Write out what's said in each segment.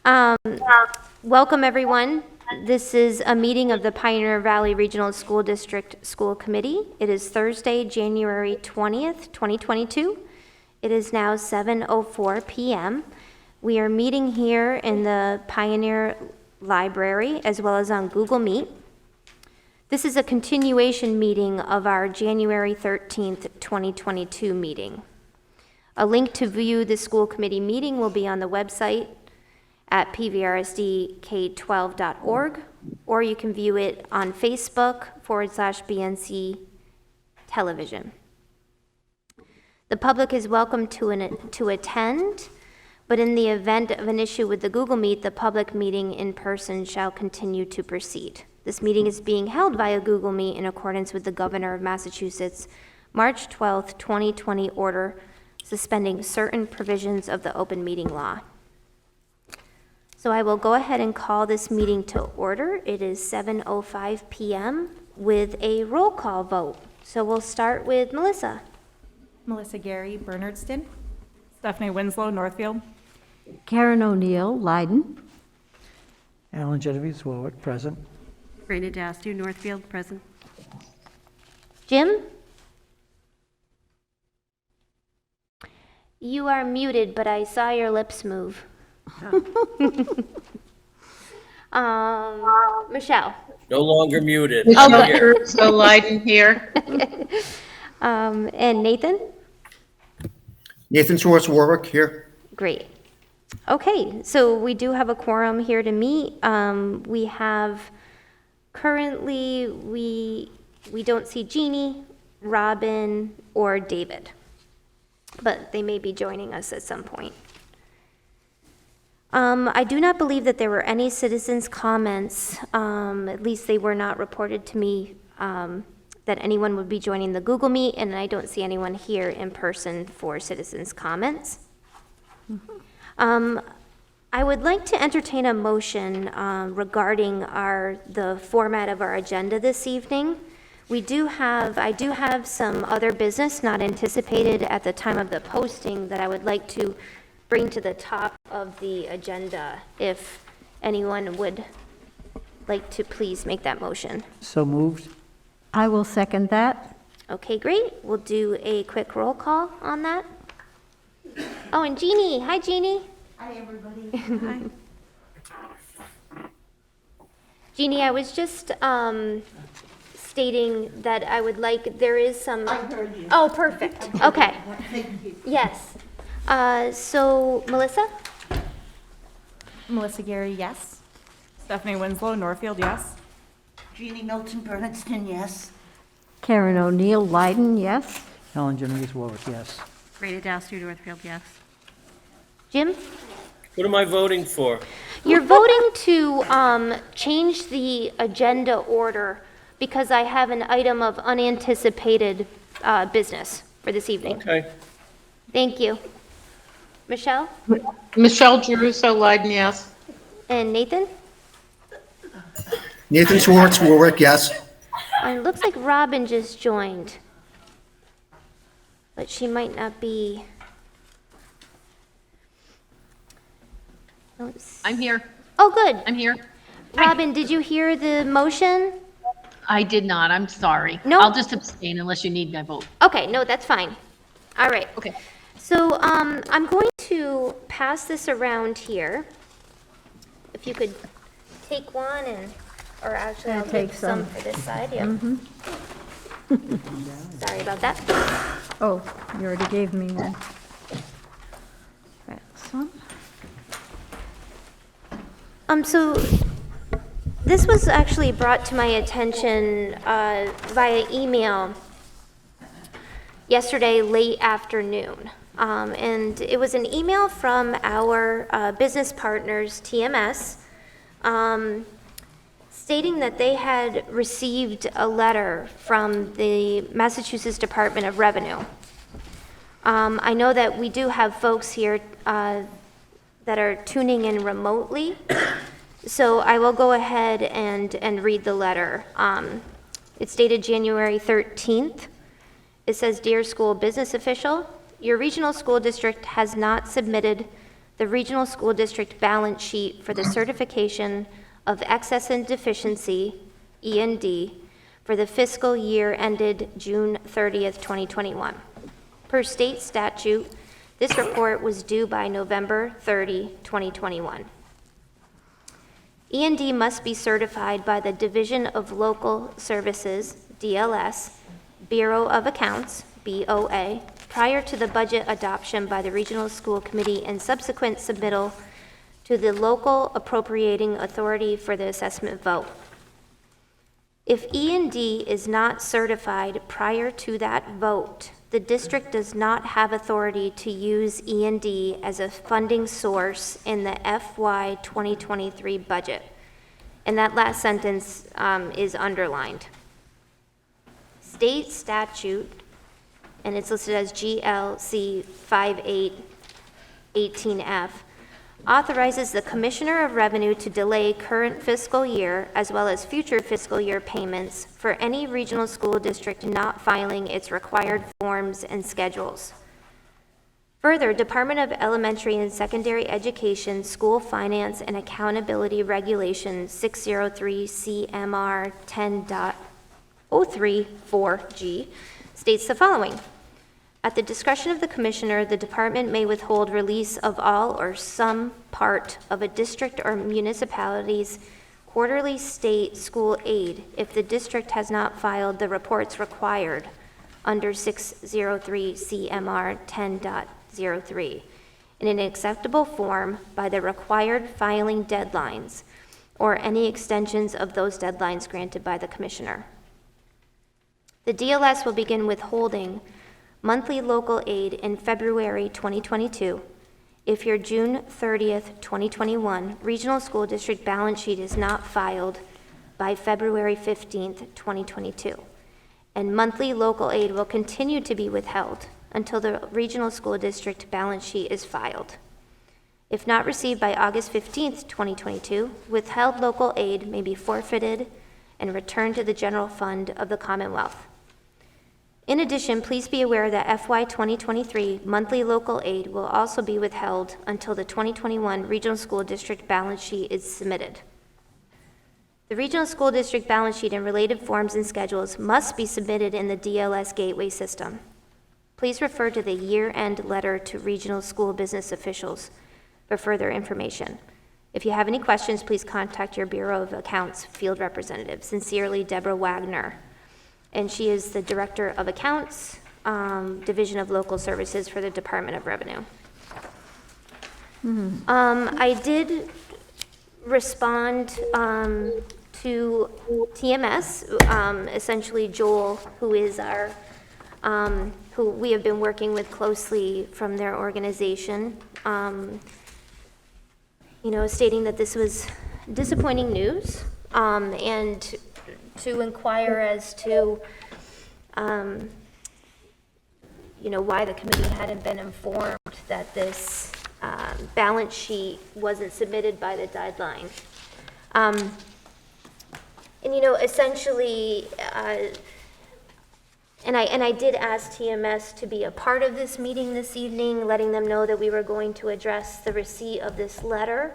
Welcome, everyone. This is a meeting of the Pioneer Valley Regional School District School Committee. It is Thursday, January 20th, 2022. It is now 7:04 p.m. We are meeting here in the Pioneer Library as well as on Google Meet. This is a continuation meeting of our January 13th, 2022 meeting. A link to view the school committee meeting will be on the website at pvrsdk12.org, or you can view it on Facebook/BNC television. The public is welcome to attend, but in the event of an issue with the Google Meet, the public meeting in person shall continue to proceed. This meeting is being held via Google Meet in accordance with the Governor of Massachusetts' March 12th, 2020 order suspending certain provisions of the open meeting law. So I will go ahead and call this meeting to order. It is 7:05 p.m. with a roll call vote. So we'll start with Melissa. Melissa Gary, Bernardston. Stephanie Winslow, Northfield. Karen O'Neill, Leiden. Alan Genovese, Warwick, present. Raina Dastu, Northfield, present. Jim? You are muted, but I saw your lips move. Michelle? No longer muted. Michelle Here. So Leiden here. And Nathan? Nathan Schwartz, Warwick, here. Great. Okay, so we do have a quorum here to meet. We have currently, we don't see Jeannie, Robin, or David, but they may be joining us at some point. I do not believe that there were any citizens' comments, at least they were not reported to me, that anyone would be joining the Google Meet, and I don't see anyone here in person for citizens' comments. I would like to entertain a motion regarding the format of our agenda this evening. I do have some other business not anticipated at the time of the posting that I would like to bring to the top of the agenda, if anyone would like to please make that motion. So moved. I will second that. Okay, great. We'll do a quick roll call on that. Oh, and Jeannie. Hi, Jeannie. Hi, everybody. Hi. Jeannie, I was just stating that I would like, there is some... I heard you. Oh, perfect. Okay. Thank you. Yes. So, Melissa? Melissa Gary, yes. Stephanie Winslow, Northfield, yes. Jeannie Milton, Bernardston, yes. Karen O'Neill, Leiden, yes. Alan Genovese, Warwick, yes. Raina Dastu, Northfield, yes. Jim? What am I voting for? You're voting to change the agenda order because I have an item of unanticipated business for this evening. Okay. Thank you. Michelle? Michelle Jeruso, Leiden, yes. And Nathan? Nathan Schwartz, Warwick, yes. And it looks like Robin just joined, but she might not be. I'm here. Oh, good. I'm here. Robin, did you hear the motion? I did not. I'm sorry. No. I'll just abstain unless you need my vote. Okay, no, that's fine. All right. Okay. So I'm going to pass this around here. If you could take one or actually I'll take some for this side, yeah. Sorry about that. Oh, you already gave me one. That's one. So this was actually brought to my attention via email yesterday late afternoon. And it was an email from our business partners, TMS, stating that they had received a letter from the Massachusetts Department of Revenue. I know that we do have folks here that are tuning in remotely, so I will go ahead and read the letter. It's dated January 13th. It says, "Dear school business official, your regional school district has not submitted the the Regional School District balance sheet for the certification of excess and deficiency, E&D, for the fiscal year ended June 30th, 2021. Per state statute, this report was due by November 30, 2021. E&D must be certified by the Division of Local Services, DLS, Bureau of Accounts, BOA, prior to the budget adoption by the Regional School Committee and subsequent submittal to the local appropriating authority for the assessment vote. If E&D is not certified prior to that vote, the district does not have authority to use E&D as a funding source in the FY 2023 budget. And that last sentence is underlined. State statute, and it's listed as GLC 5818F, authorizes the Commissioner of Revenue to delay current fiscal year as well as future fiscal year payments for any regional school district not filing its required forms and schedules. Further, Department of Elementary and Secondary Education School Finance and Accountability Regulation 603 CMR 10.034G states the following. At the discretion of the Commissioner, the Department may withhold release of all or some part of a district or municipality's quarterly state school aid if the district has not filed the reports required under 603 CMR 10.03 in an acceptable form by the required filing deadlines or any extensions of those deadlines granted by the Commissioner. The DLS will begin withholding monthly local aid in February 2022 if your June 30th, 2021 regional school district balance sheet is not filed by February 15th, 2022. And monthly local aid will continue to be withheld until the regional school district balance sheet is filed. If not received by August 15th, 2022, withheld local aid may be forfeited and returned to the general fund of the Commonwealth. In addition, please be aware that FY 2023 monthly local aid will also be withheld until the 2021 regional school district balance sheet is submitted. The regional school district balance sheet and related forms and schedules must be submitted in the DLS gateway system. Please refer to the year-end letter to regional school business officials for further information. If you have any questions, please contact your Bureau of Accounts field representative. Sincerely, Deborah Wagner. And she is the Director of Accounts, Division of Local Services for the Department of Revenue. I did respond to TMS, essentially Joel, who is our, who we have been working with closely from their organization, stating that this was disappointing news, and to inquire as to, why the committee hadn't been informed that this balance sheet wasn't submitted by the deadline. Essentially, and I did ask TMS to be a part of this meeting this evening, letting them know that we were going to address the receipt of this letter.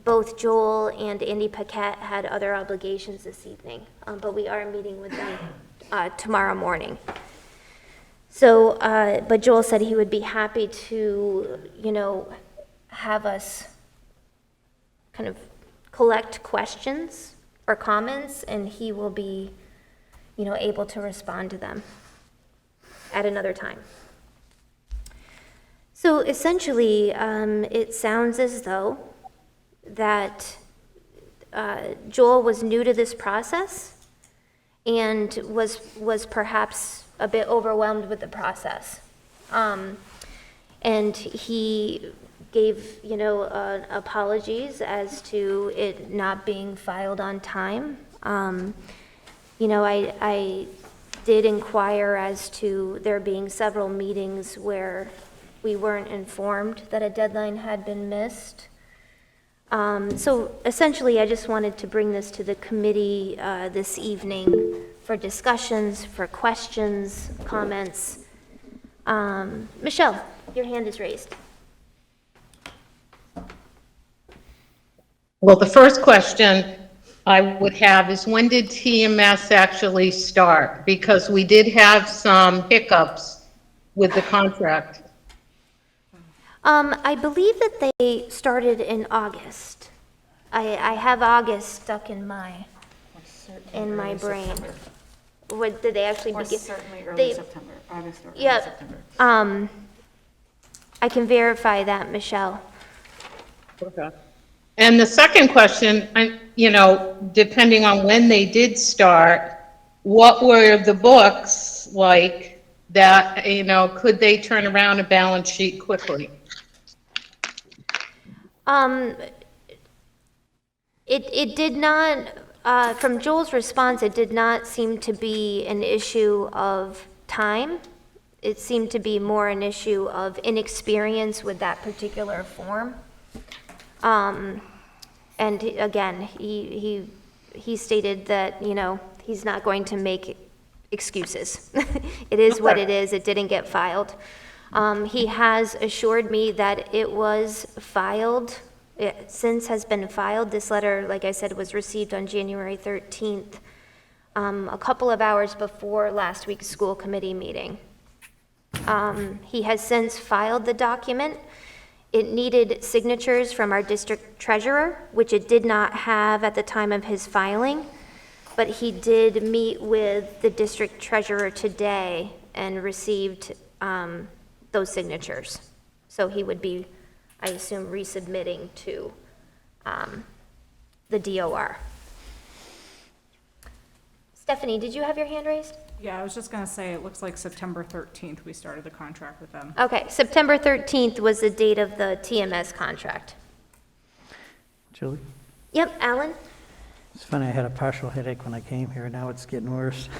Both Joel and Andy Paquette had other obligations this evening, but we are meeting with them tomorrow morning. So, but Joel said he would be happy to, have us kind of collect questions or comments, and he will be, able to respond to them at another time. So essentially, it sounds as though that Joel was new to this process and was perhaps a bit overwhelmed with the process. And he gave, apologies as to it not being filed on time. I did inquire as to there being several meetings where we weren't informed that a deadline had been missed. So essentially, I just wanted to bring this to the committee this evening for discussions, for questions, comments. Michelle, your hand is raised. Well, the first question I would have is, when did TMS actually start? Because we did have some hiccups with the contract. I believe that they started in August. I have August stuck in my brain. What, did they actually begin? Certainly They- early September, August or early Yeah. September. I can verify that, Michelle. Okay. And the second question, depending on when they did start, what were the books like that, could they turn around a balance sheet quickly? It did not, from Joel's response, it did not seem to be an issue of time. It seemed to be more an issue of inexperience with that particular form. And again, he stated that, he's not going to make excuses. It is what it is. It didn't get filed. He has assured me that it was filed. It since has been filed. This letter, like I said, was received on January 13th, a couple of hours before last week's school committee meeting. He has since filed the document. It needed signatures from our district treasurer, which it did not have at the time of his filing, but he did meet with the district treasurer today and received those signatures. So he would be, I assume, resubmitting to the DOR. Stephanie, did you have your hand raised? Yeah, I was just gonna say, it looks like September 13th, we started the contract with them. Okay, September 13th was the date of the TMS contract. Julie? Yep, Alan? It's funny, I had a partial headache when I came here, now it's getting worse.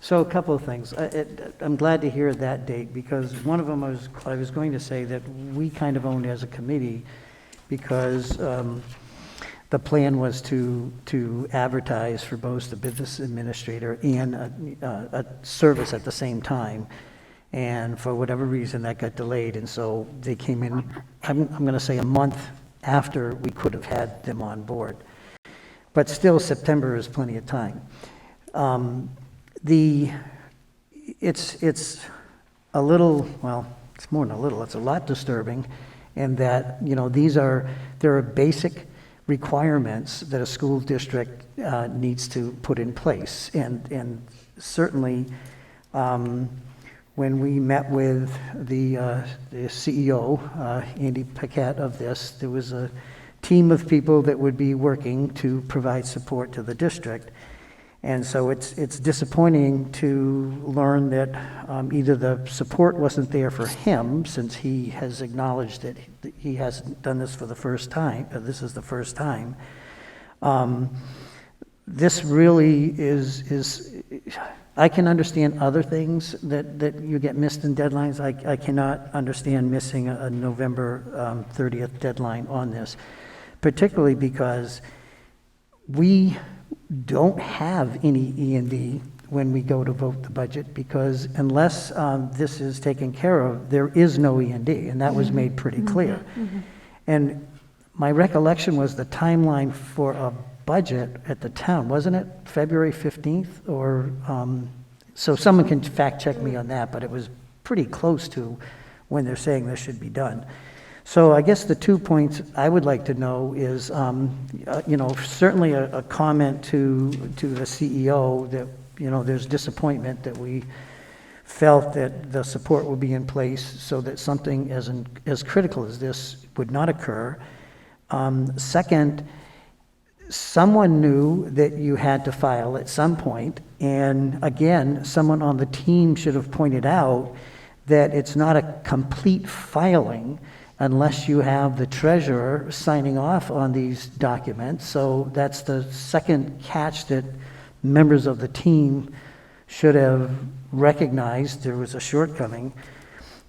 So a couple of things. I'm glad to hear that date, because one of them I was going to say that we kind of owned as a committee, because the plan was to advertise for both the business administrator and a service at the same time. And for whatever reason, that got delayed, and so they came in, I'm going to say a month after we could have had them on board. But still, September is plenty of time. It's a little, well, it's more than a little, it's a lot disturbing, in that, there are basic requirements that a school district needs to put in place. And certainly, when we met with the CEO, Andy Paquette, of this, there was a team of people that would be working to provide support to the district. And so it's disappointing to learn that either the support wasn't there for him, since he has acknowledged that he hasn't done this for the first time. This is the first time. This really is. I can understand other things that you get missed in deadlines. I cannot understand missing a November 30th deadline on this, particularly because we don't have any E&D when we go to vote the budget, because unless this is taken care of, there is no E&D, and that was made pretty clear. And my recollection was the timeline for a budget at the town, wasn't it February 15th? Or so someone can fact check me on that, but it was pretty close to when they're saying this should be done. So I guess the 2 points I would like to know is, certainly a comment to the CEO that, there's disappointment that we felt that the support would be in place so that something as critical as this would not occur. Second, someone knew that you had to file at some point, and again, someone on the team should have pointed out that it's not a complete filing unless you have the treasurer signing off on these documents. So that's the second catch that members of the team should have recognized there was a shortcoming.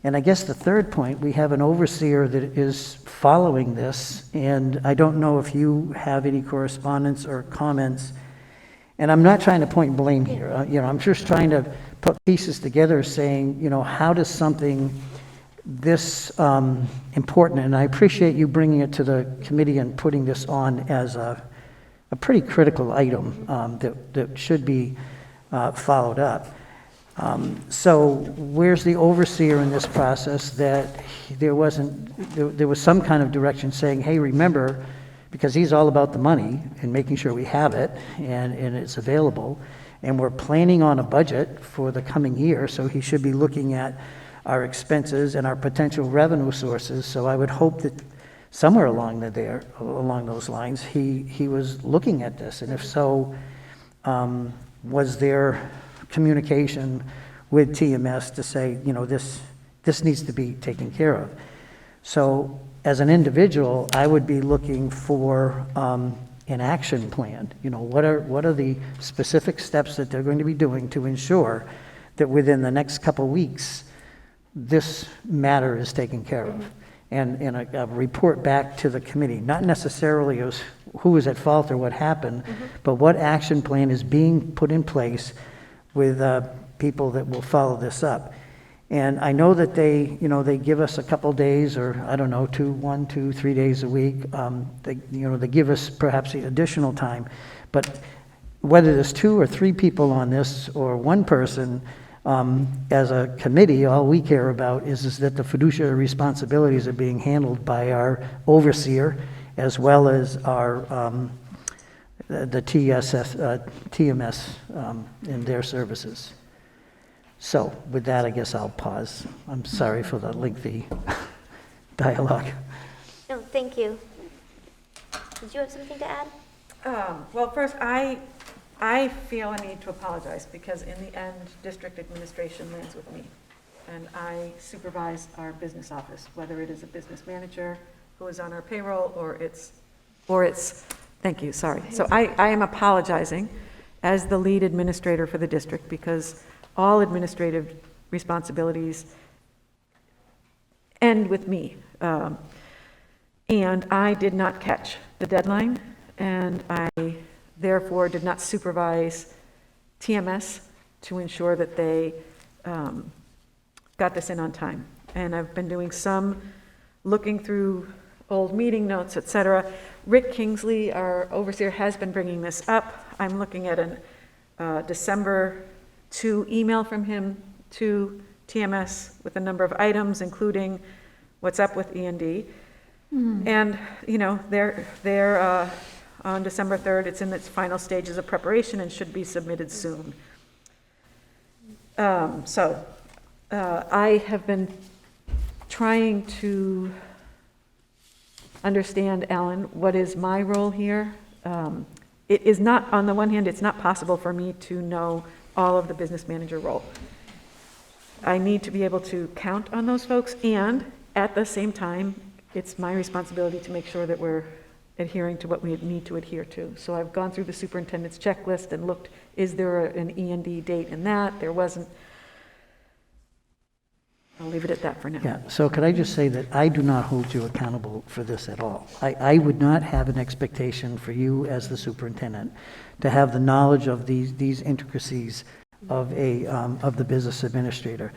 And I guess the third point, we have an overseer that is following this, and I don't know if you have any correspondence or comments. And I'm not trying to point blame here. I'm just trying to put pieces together saying, how does something this important, and I appreciate you bringing it to the committee and putting this on as a pretty critical item that should be followed up. So where's the overseer in this process that there was some kind of direction saying, hey, remember, because he's all about the money and making sure we have it and it's available, and we're planning on a budget for the coming year, so he should be looking at our expenses and our potential revenue sources. So I would hope that somewhere along those lines, he was looking at this, and if so, was there communication with TMS to say, this needs to be taken care of? So as an individual, I would be looking for an action plan. What are the specific steps that they're going to be doing to ensure that within the next couple weeks, this matter is taken care of? And a report back to the committee, not necessarily as who was at fault or what happened, but what action plan is being put in place with people that will follow this up. And I know that they give us a couple days, or I don't know, 1, 2, 3 days a week. They give us perhaps additional time. But whether there's 2 or 3 people on this, or one person, as a committee, all we care about is that the fiduciary responsibilities are being handled by our overseer, as well as our the TMS in their services. So with that, I guess I'll pause. I'm sorry for the lengthy dialogue. No, thank you. Did you have something to add? Well, first, I feel a need to apologize because in the end, district administration lands with me. And I supervise our business office, whether it is a business manager who is on our payroll or it's, thank you, sorry. So I am apologizing as the lead administrator for the district because all administrative responsibilities end with me. And I did not catch the deadline, and I therefore did not supervise TMS to ensure that they got this in on time. And I've been doing some looking through old meeting notes, et cetera. Rick Kingsley, our overseer, has been bringing this up. I'm looking at an December 2 email from him to TMS with a number of items, including what's up with E&D. And, they're on December 3rd, it's in its final stages of preparation and should be submitted soon. I have been trying to understand, Alan, what is my role here. It is not, on the one hand, it's not possible for me to know all of the business manager role. I need to be able to count on those folks, and at the same time, it's my responsibility to make sure that we're adhering to what we need to adhere to. So I've gone through the superintendent's checklist and looked, is there an E&D date in that? There wasn't. I'll leave it at that for now. Yeah, so could I just say that I do not hold you accountable for this at all. I would not have an expectation for you as the superintendent to have the knowledge of these intricacies of the business administrator.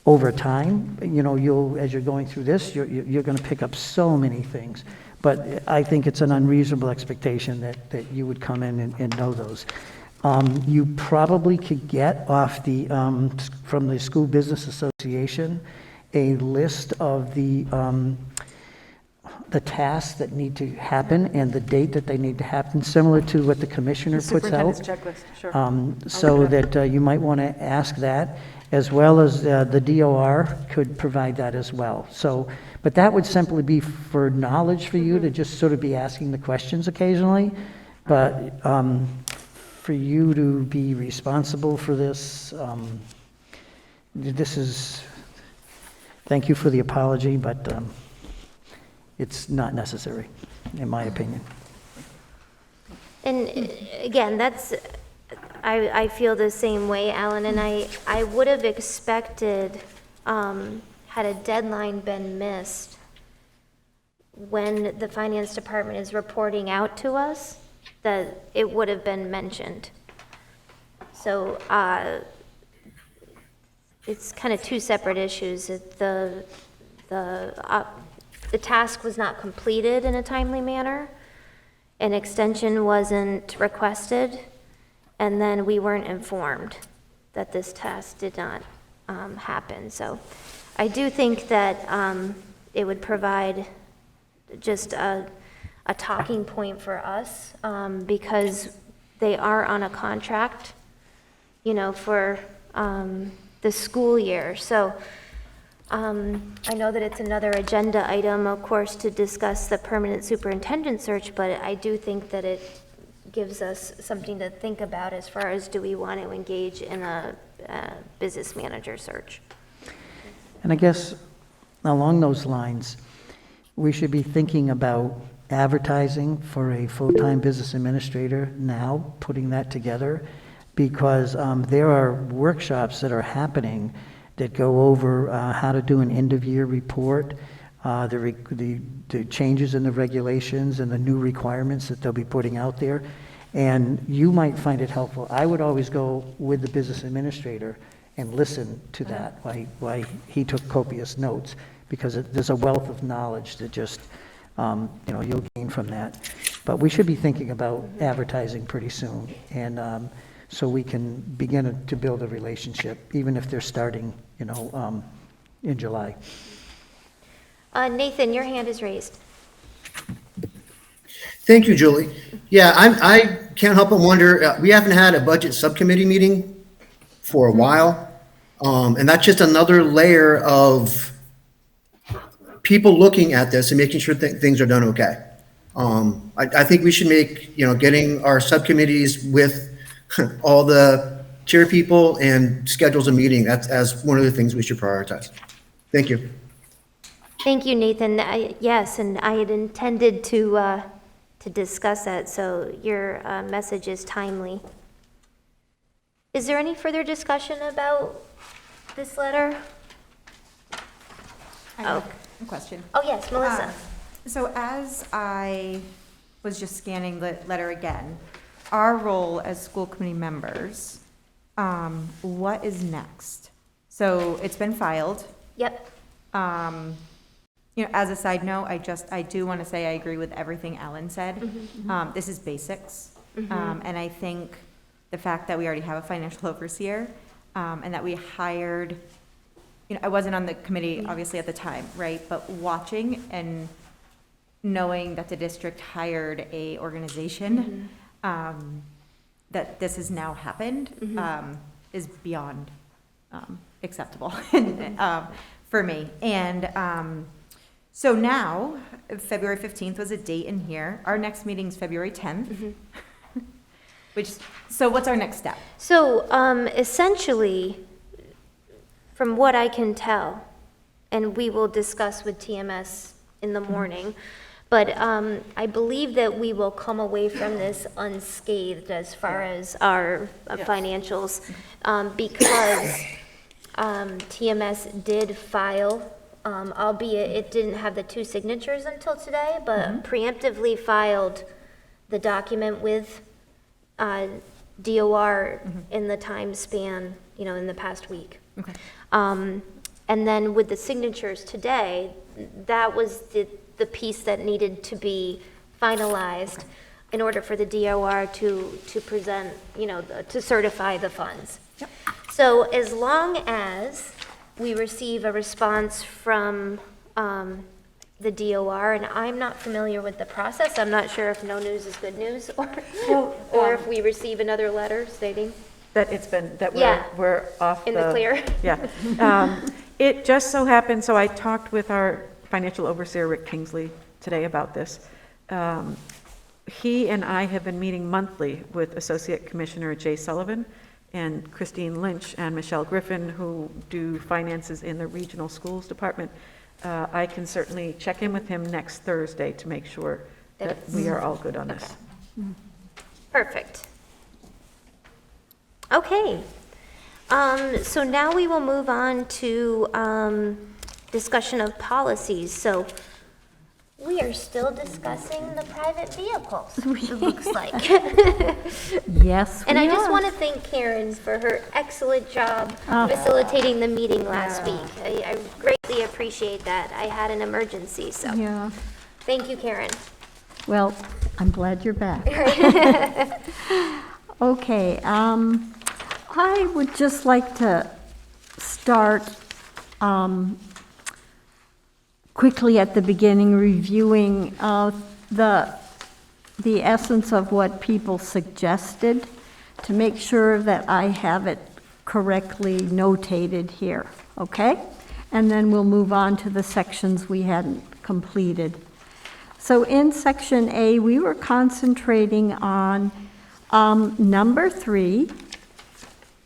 Over time, as you're going through this, you're going to pick up so many things. But I think it's an unreasonable expectation that you would come in and know those. You probably could get off from the School Business Association a list of the tasks that need to happen and the date that they need to happen, similar to what the commissioner puts out. Superintendent's checklist, sure. So that you might want to ask that, as well as the DOR could provide that as well. So, but that would simply be for knowledge for you to just sort of be asking the questions occasionally. But for you to be responsible for this, thank you for the apology, but it's not necessary, in my opinion. And again, I feel the same way, Alan, and I would have expected, had a deadline been missed, when the finance department is reporting out to us, that it would have been mentioned. So it's kind of two separate issues. The the task was not completed in a timely manner, an extension wasn't requested, and then we weren't informed that this task did not happen. So I do think that it would provide just a talking point for us, because they are on a contract, for the school year. So I know that it's another agenda item, of course, to discuss the permanent superintendent search, but I do think that it gives us something to think about as far as, do we want to engage in a business manager search? And I guess along those lines, we should be thinking about advertising for a full-time business administrator now, putting that together, because there are workshops that are happening that go over how to do an end-of-year report, the changes in the regulations and the new requirements that they'll be putting out there. And you might find it helpful. I would always go with the business administrator and listen to that, why he took copious notes, because there's a wealth of knowledge that just, you'll gain from that. But we should be thinking about advertising pretty soon, and so we can begin to build a relationship, even if they're starting, in July. Nathan, your hand is raised. Thank you, Julie. Yeah, I can't help but wonder, we haven't had a budget subcommittee meeting for a while. And that's just another layer of people looking at this and making sure things are done okay. I think we should make, getting our subcommittees with all the chair people and schedules a meeting, that's as one of the things we should prioritize. Thank you. Thank you, Nathan. Yes, and I had intended to discuss that, so your message is timely. Is there any further discussion about this letter? I have a question. Oh, yes, Melissa. So as I was just scanning the letter again, our role as school committee members, what is next? So it's been filed. Yep. As a side note, I do want to say I agree with everything Ellen said. This is basics. And I think the fact that we already have a financial overseer, and that we hired, I wasn't on the committee obviously at the time, right? But watching and knowing that the district hired a organization, that this has now happened, is beyond acceptable for me. And so now, February 15th was a date in here. Our next meeting's February 10th. So what's our next step? So essentially, from what I can tell, and we will discuss with TMS in the morning, but I believe that we will come away from this unscathed as far as our financials, because TMS did file, albeit it didn't have the 2 signatures until today, but preemptively filed the document with DOR in the time span, in the past week. Okay. And then with the signatures today, that was the piece that needed to be finalized in order for the DOR to present, to certify the funds. Yep. So as long as we receive a response from the DOR, and I'm not familiar with the process, I'm not sure if no news is good news, or if we receive another letter stating That it's been, that Yeah. we're off in the clear. Yeah. It just so happened, so I talked with our financial overseer, Rick Kingsley, today about this. He and I have been meeting monthly with Associate Commissioner Jay Sullivan and Christine Lynch and Michelle Griffin, who do finances in the regional schools department. I can certainly check in with him next Thursday to make sure that we are all good on this. Perfect. Okay. So now we will move on to discussion of policies. So We are still discussing the private vehicles, it looks like. Yes, And I we just are. want to thank Karen for her excellent job facilitating the meeting last week. I greatly appreciate that. I had an emergency, so Yeah, thank you, Karen. well, I'm glad you're back. Okay, I would just like to start quickly at the beginning, reviewing the essence of what people suggested, to make sure that I have it correctly notated here, okay? And then we'll move on to the sections we hadn't completed. So in section A, we were concentrating on number 3,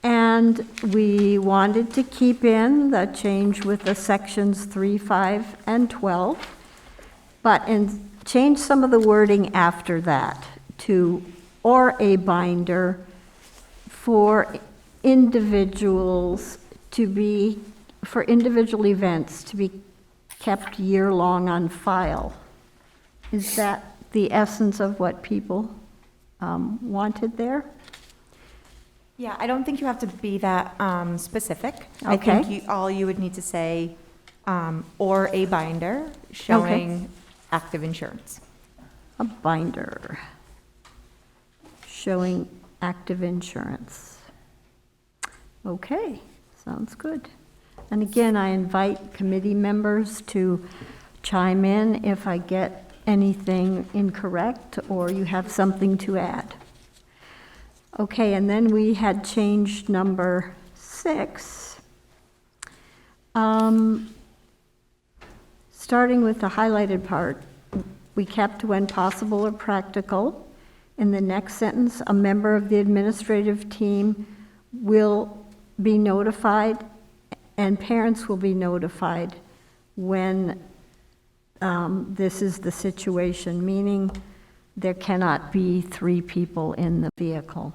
and we wanted to keep in the change with the sections 3, 5, and 12, but change some of the wording after that to or a binder for individuals for individual events to be kept year-long on file. Is that the essence of what people wanted there? Yeah, I don't think you have to be that specific. Okay. I think all you would need to say, or a binder showing active insurance. A binder showing active insurance. Okay, sounds good. And again, I invite committee members to chime in if I get anything incorrect or you have something to add. Okay, and then we had changed number 6. Starting with the highlighted part, we kept when possible or practical. In the next sentence, a member of the administrative team will be notified and parents will be notified when this is the situation, meaning there cannot be 3 people in the vehicle.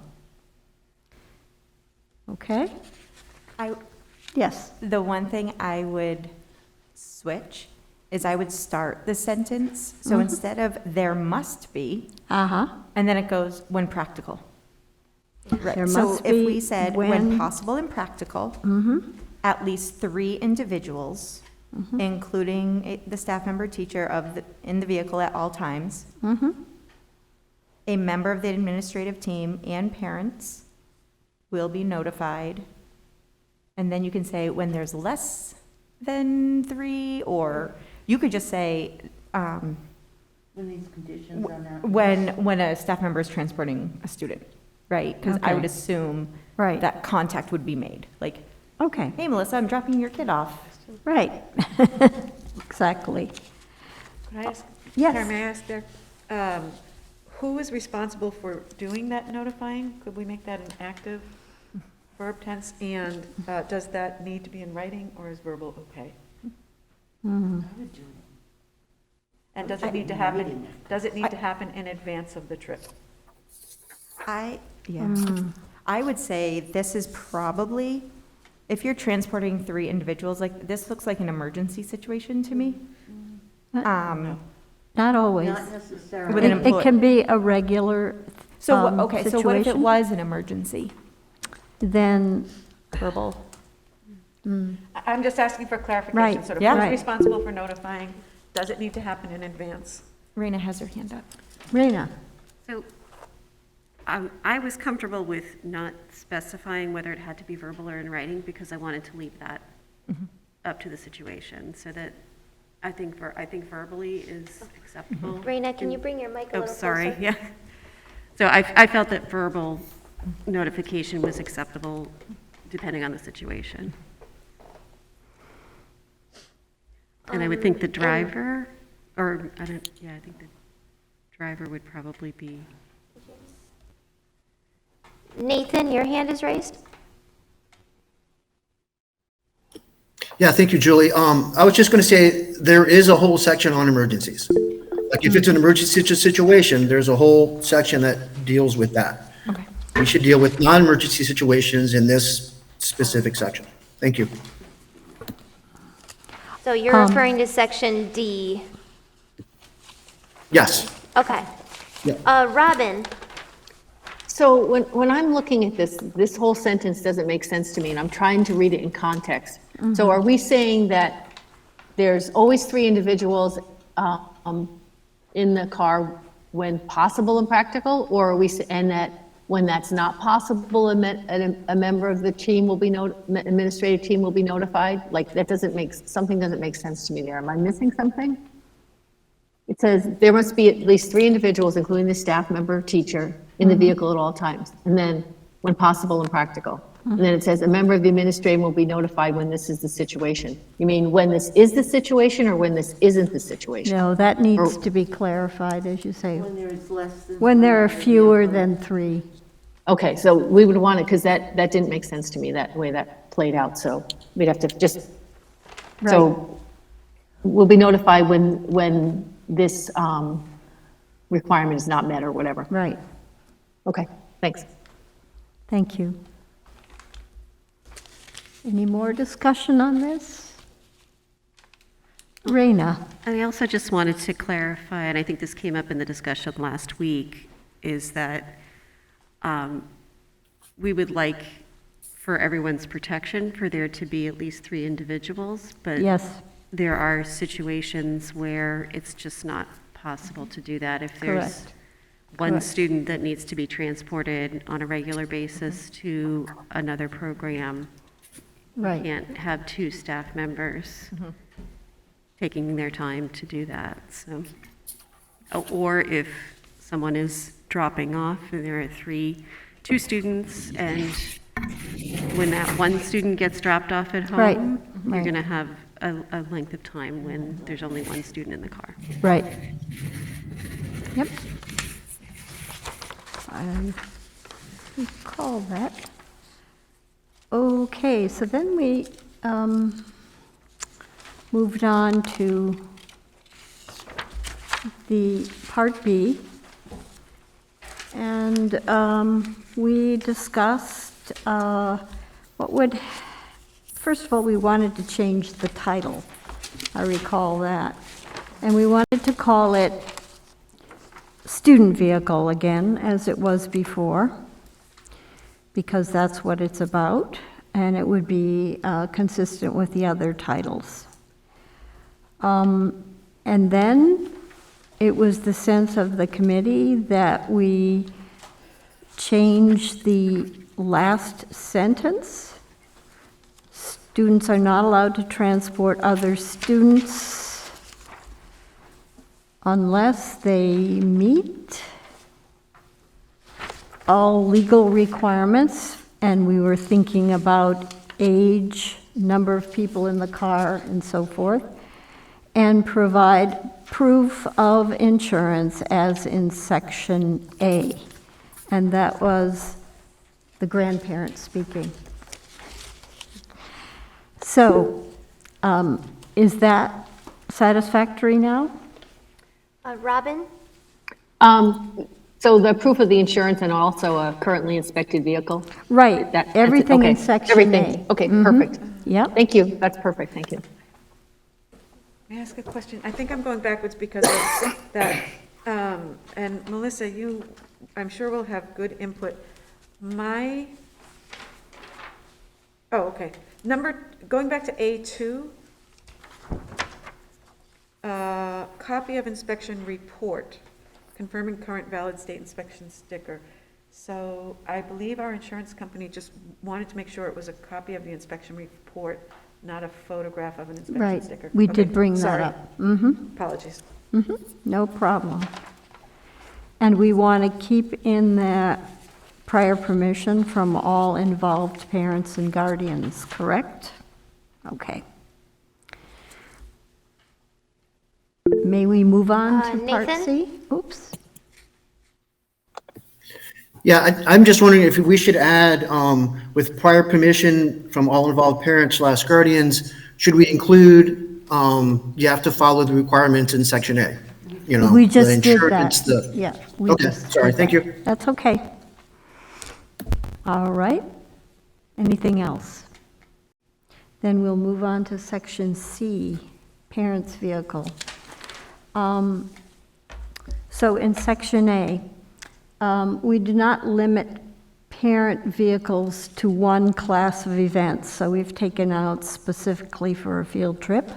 Okay? Yes. The one thing I would switch is I would start the sentence. So instead of there must be, and then it goes when practical. Right. There So must if be we said when possible and practical, at least 3 individuals, including the staff member teacher in the vehicle at all times, a member of the administrative team and parents will be notified. And then you can say when there's less than 3, or you could just say When these conditions are not. when a staff member is transporting a student, right? Because I Okay. would assume Right. that contact would be made. Like, Okay, hey, Melissa, I'm dropping your kid off. right. Exactly. Could I ask? Yes. Karen, may I ask there, who is responsible for doing that notifying? Could we make that an active verb tense? And does that need to be in writing, or is verbal okay? And does it need to happen, in advance of the trip? I would say this is probably, if you're transporting 3 individuals, like, this looks like an emergency situation to me. Not always. Not necessarily. With an It employee. can be a regular So, okay, so what if it situation. was an emergency? Then, Verbal. I'm just asking for clarification. Right, Sort of yeah. who's Right. responsible for notifying? Does it need to happen in advance? Raina has her hand up. Raina, So I was comfortable with not specifying whether it had to be verbal or in writing because I wanted to leave that up to the situation, so that I think verbally is acceptable. Raina, can you bring your mic a Oh, little closer? sorry, yeah. So I felt that verbal notification was acceptable depending on the situation. And I would think the driver, or, I think the driver would probably be, Nathan, your hand is raised? Yeah, thank you, Julie. I was just going to say, there is a whole section on emergencies. Like, if it's an emergency situation, there's a whole section that deals with that. Okay. We should deal with non-emergency situations in this specific section. Thank you. So you're referring to section D. Yes. Okay. Yeah. Robin, So when I'm looking at this whole sentence doesn't make sense to me, and I'm trying to read it in context. So are we saying that there's always 3 individuals in the car when possible and practical? Or are we, and that when that's not possible, a member of the team will be, administrative team will be notified? Like, that something doesn't make sense to me there. Am I missing something? It says there must be at least 3 individuals, including the staff member or teacher, in the vehicle at all times. And then, when possible and practical. And then it says a member of the administration will be notified when this is the situation. You mean when this is the situation or when this isn't the situation? No, that needs to be clarified, as you say, When there is less than. when there are 3 fewer vehicles. than 3. Okay, so we would want it, because that didn't make sense to me, that way that played out, so we'd have to just, so we'll be notified when this requirement is not met or whatever. Right, Okay, thanks. thank you. Any more discussion on this? Raina? I also just wanted to clarify, and I think this came up in the discussion last week, is that we would like, for everyone's protection, for there to be at least 3 individuals, but Yes, there are situations where it's just not possible to do that. If there's Correct. one Correct. student that needs to be transported on a regular basis to another program, right. can't have 2 staff members taking their time to do that, so. Or if someone is dropping off and there are 2 students, and when that one student gets dropped off at home, Right, you're right. going to have a length of time when there's only one student in the car. Right. Yep. I recall that. Okay, so then we moved on to the Part B. And we discussed first of all, we wanted to change the title. I recall that. And we wanted to call it student vehicle again, as it was before, because that's what it's about, and it would be consistent with the other titles. And then it was the sense of the committee that we change the last sentence. Students are not allowed to transport other students unless they meet all legal requirements, and we were thinking about age, number of people in the car, and so forth, and provide proof of insurance as in Section A. And that was the grandparent speaking. So, is that satisfactory now? Robin? So the proof of the insurance and also a currently inspected vehicle? Right, That's it, everything in okay. Section Everything. A. Okay, perfect. Yep. Thank you, that's perfect, thank you. May I ask a question? I think I'm going backwards because of that. And Melissa, I'm sure will have good input. Okay. Going back to A2, copy of inspection report, confirming current valid state inspection sticker. So I believe our insurance company just wanted to make sure it was a copy of the inspection report, not a photograph of an inspection Right, sticker. we Okay, did bring that sorry. up. Mm-hmm. Apologies. No problem. And we want to keep in that prior permission from all involved parents and guardians, correct? Okay. May we move on to Part Nathan? C? Oops. Yeah, I'm just wondering if we should add, with prior permission from all involved parents / guardians, should we include, you have to follow the requirements in Section A? You know, We the just did insurance, that. the- Yeah. we Okay, just sorry, did thank that. you. That's okay. All right. Anything else? Then we'll move on to Section C, parents' vehicle. So in section A, we do not limit parent vehicles to one class of events. So we've taken out specifically for a field trip.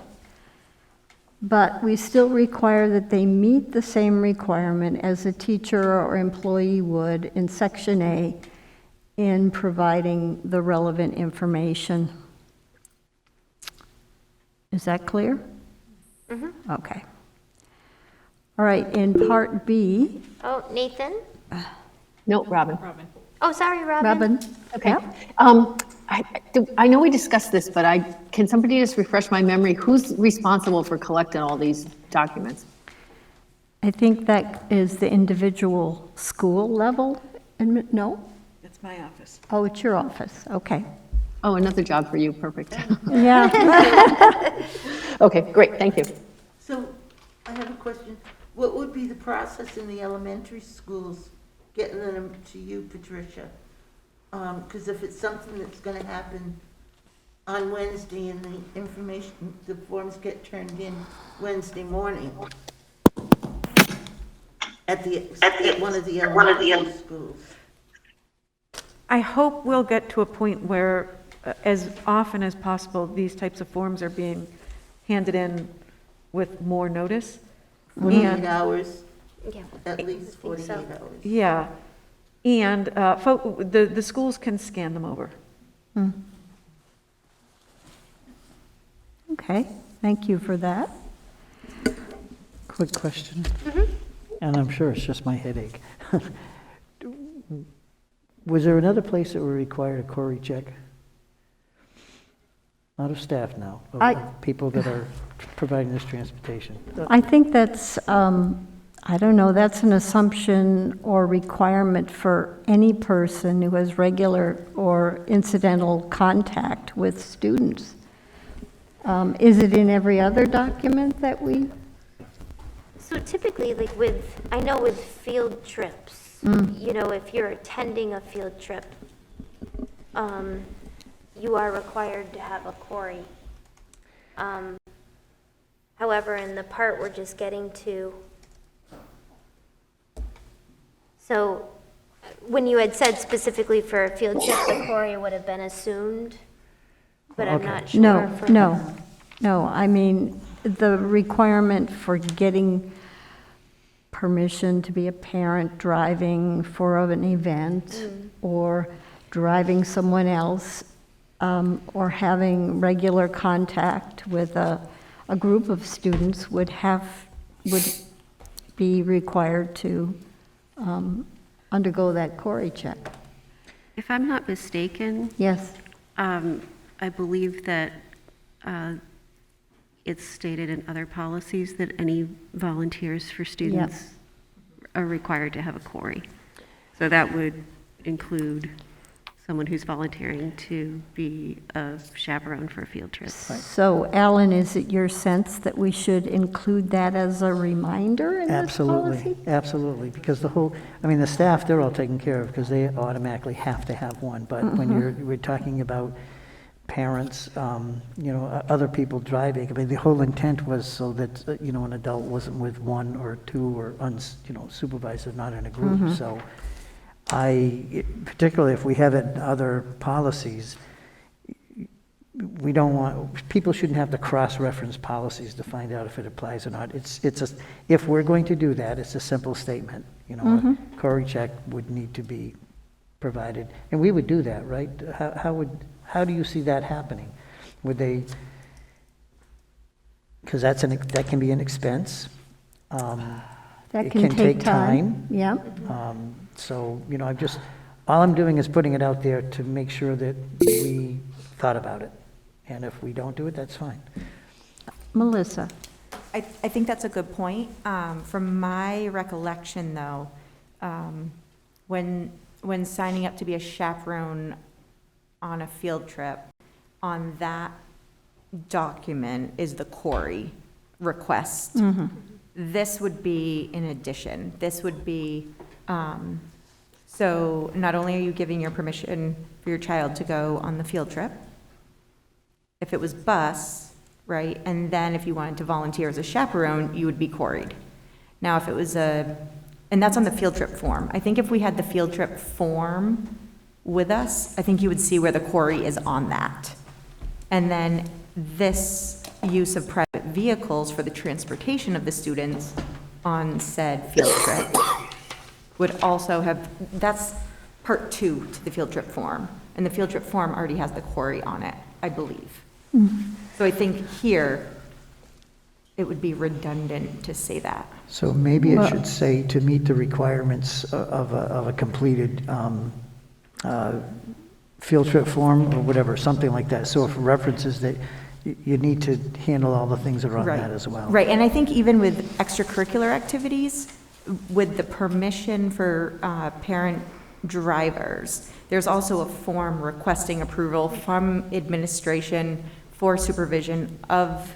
But we still require that they meet the same requirement as a teacher or employee would in section A in providing the relevant information. Is that clear? Mm-hmm. Okay. All right, in part B. Oh, Nathan? No, Robin. Robin. Oh, sorry, Robin. Robin? Okay. Yep. I know we discussed this, but can somebody just refresh my memory? Who's responsible for collecting all these documents? I think that is the individual school level, no? It's my office. Oh, it's your office, okay. Oh, another job for you, perfect. Yeah. Okay, great, thank you. So I have a question. What would be the process in the elementary schools, getting them to you, Patricia? Because if it's something that's going to happen on Wednesday and the information, the forms get turned in Wednesday morning at one of the elementary schools. I hope we'll get to a point where, as often as possible, these types of forms are being handed in with more notice. 48 hours, Yeah. at least I think 48 so. hours. Yeah, and the schools can scan them over. Okay, thank you for that. Quick question, and I'm sure it's just my headache. Was there another place that would require a query check? Not of staff now, of people that are providing this transportation. I think that's, I don't know, that's an assumption or requirement for any person who has regular or incidental contact with students. Is it in every other document that we? So typically, like I know with field trips, you know, if you're attending a field trip, you are required to have a query. However, in the part we're just getting to, so when you had said specifically for a field trip, the query would have been assumed, but I'm not sure. No, I mean, the requirement for getting permission to be a parent driving for an event or driving someone else, or having regular contact with a group of students would be required to undergo that query check. If I'm not mistaken, Yes, I believe that it's stated in other policies that any volunteers for students are required to have a query. So that would include someone who's volunteering to be a chaperone for a field trip. so Alan, is it your sense that we should include that as a reminder in this policy? Absolutely, because the staff, they're all taken care of because they automatically have to have one. But when we're talking about parents, other people driving, I mean, the whole intent was so that, an adult wasn't with one or two or, supervised, not in a group. So particularly if we have it in other policies, we don't want, people shouldn't have to cross-reference policies to find out if it applies or not. If we're going to do that, it's a simple statement, a query check would need to be provided. And we would do that, right? How do you see that happening? Would they, because that can be an expense. That It can take time. Yeah. So, all I'm doing is putting it out there to make sure that we thought about it. And if we don't do it, that's fine. Melissa? I think that's a good point. From my recollection, though, when signing up to be a chaperone on a field trip, on that document is the query request. This would be in addition. This would be, so not only are you giving your permission for your child to go on the field trip, if it was bus, right, and then if you wanted to volunteer as a chaperone, you would be queried. Now, if it was and that's on the field trip form. I think if we had the field trip form with us, I think you would see where the quarry is on that. And then this use of private vehicles for the transportation of the students on said field trip would also have, that's part 2 to the field trip form. And the field trip form already has the quarry on it, I believe. So I think here, it would be redundant to say that. So maybe it should say to meet the requirements of a completed field trip form or whatever, something like that. So if it references that you need to handle all the things that are on that as well. Right, and I think even with extracurricular activities, with the permission for parent drivers, there's also a form requesting approval from administration for supervision of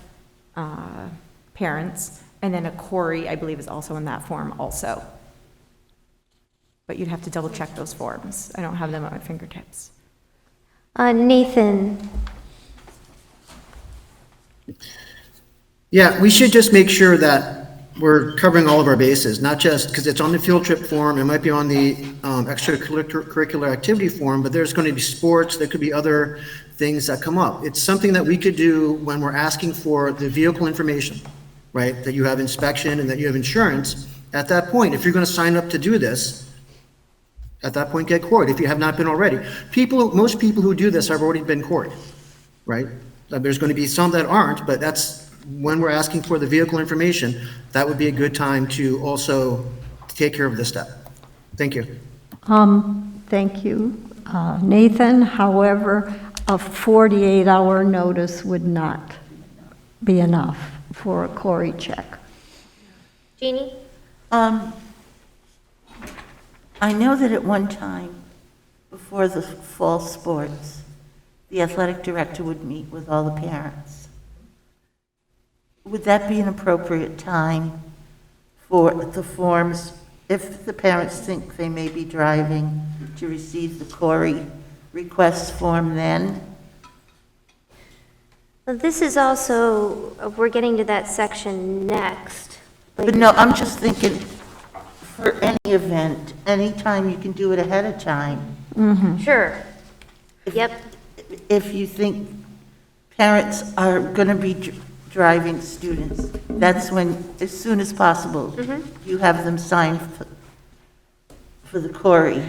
parents, and then a query, I believe, is also in that form also. But you'd have to double check those forms. I don't have them at my fingertips. Nathan, Yeah, we should just make sure that we're covering all of our bases, not just, because it's on the field trip form, it might be on the extracurricular activity form, but there's going to be sports, there could be other things that come up. It's something that we could do when we're asking for the vehicle information, right? That you have inspection and that you have insurance. At that point, if you're going to sign up to do this, at that point, get quarried if you have not been already. Most people who do this have already been quarried, right? There's going to be some that aren't, but that's when we're asking for the vehicle information, that would be a good time to also take care of this step. Thank you. Thank you, Nathan. However, a 48-hour notice would not be enough for a query check. Jeannie? I know that at one time, before the fall sports, the athletic director would meet with all the parents. Would that be an appropriate time for the forms, if the parents think they may be driving, to receive the query request form then? Well, this is also, we're getting to that section next. But no, I'm just thinking, for any event, anytime you can do it ahead of time. Sure. Yep. If you think parents are going to be driving students, that's when, as soon as possible, you have them sign for the query.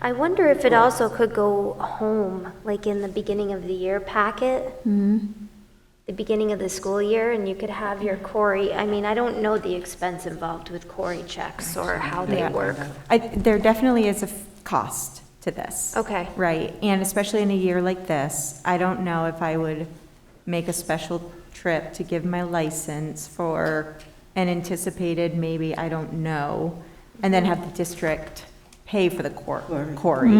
I wonder if it also could go home, like in the beginning of the year packet, the beginning of the school year, and you could have your query. I mean, I don't know the expense involved with query checks or how they work. There definitely is a cost to this. Okay. Right, and especially in a year like this, I don't know if I would make a special trip to give my license for an anticipated, maybe, I don't know, and then have the district pay for the query.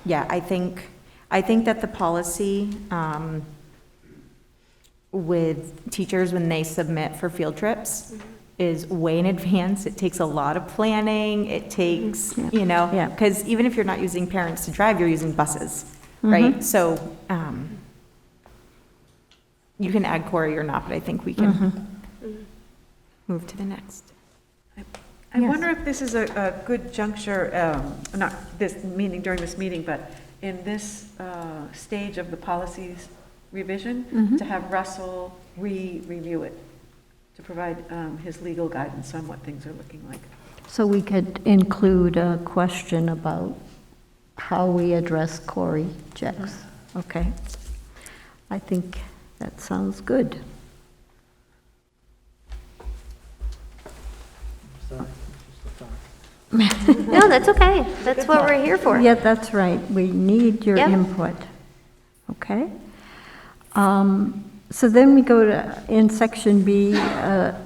Yeah, I think that the policy with teachers when they submit for field trips is way in advance. It takes a lot of planning. It takes, because even if you're not using parents to drive, you're using buses, right? So you can add query or not, but I think we can move to the next. I wonder if this is a good juncture, not this meeting, during this meeting, but in this stage of the policies revision, to have Russell review it, to provide his legal guidance on what things are looking like. So we could include a question about how we address query checks. Okay. I think that sounds good. No, that's okay. That's what we're here for. Yeah, that's right. We need your Yep. input. Okay. So then we go to, in section B,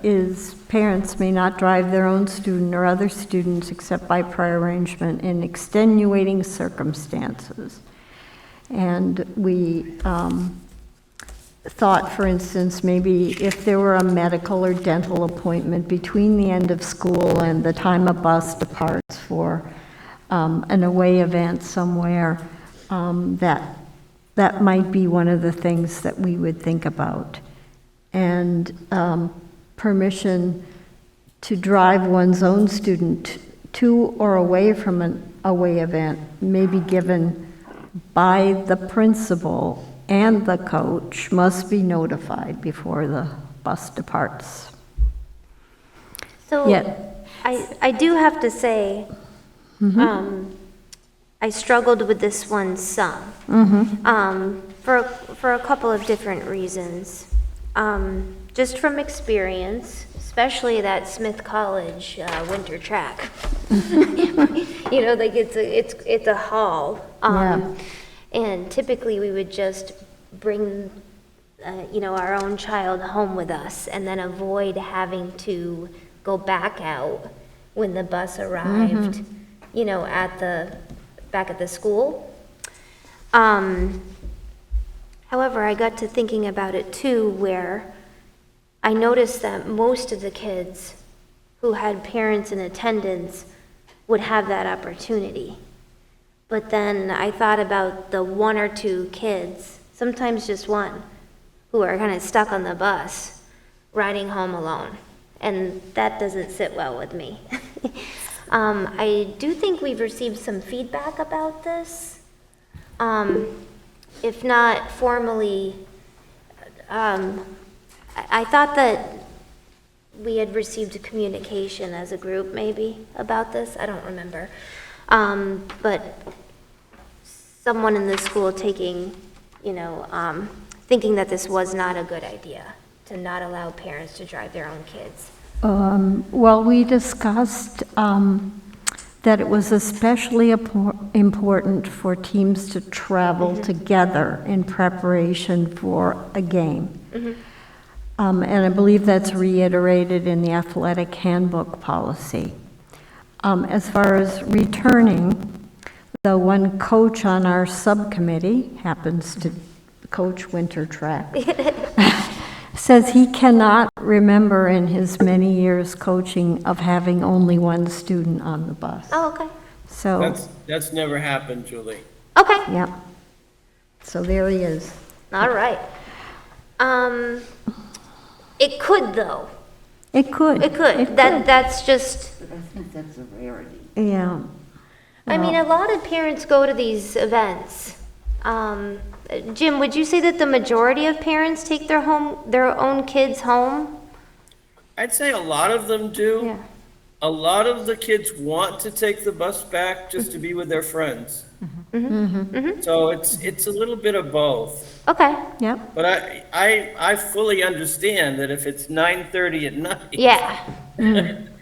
is parents may not drive their own student or other students except by prior arrangement in extenuating circumstances. And we thought, for instance, maybe if there were a medical or dental appointment between the end of school and the time a bus departs for an away event somewhere, that might be one of the things that we would think about. and permission to drive one's own student to or away from an away event may be given by the principal, and the coach must be notified before the bus departs. So Yet- I do have to say, I struggled with this one some, for a couple of different reasons. Just from experience, especially that Smith College winter track. You know, like it's a haul. Yeah. And typically we would just bring, our own child home with us and then avoid having to go back out when the bus arrived, back at the school. However, I got to thinking about it too, where I noticed that most of the kids who had parents in attendance would have that opportunity. But then I thought about the one or two kids, sometimes just one, who are kind of stuck on the bus, riding home alone. And that doesn't sit well with me. I do think we've received some feedback about this. If not formally, I thought that we had received a communication as a group maybe about this, I don't remember. But someone in the school taking, thinking that this was not a good idea, to not allow parents to drive their own kids. Well, we discussed that it was especially important for teams to travel together in preparation for a game. And I believe that's reiterated in the athletic handbook policy. As far as returning, the one coach on our subcommittee happens to coach winter track. Says he cannot remember in his many years coaching of having only one student on the bus. Oh, okay. So, That's never happened, Julie. Okay, yeah. So there he is. all right. It could though, It could. it could. That's just, But I think that's a rarity. Yeah. I mean, a lot of parents go to these events. Jim, would you say that the majority of parents take their own kids home? I'd say a lot of them do. Yeah. A lot of the kids want to take the bus back just to be with their friends. So it's a little bit of both. Okay, Yep. But I fully understand that if it's 9:30 at night. yeah.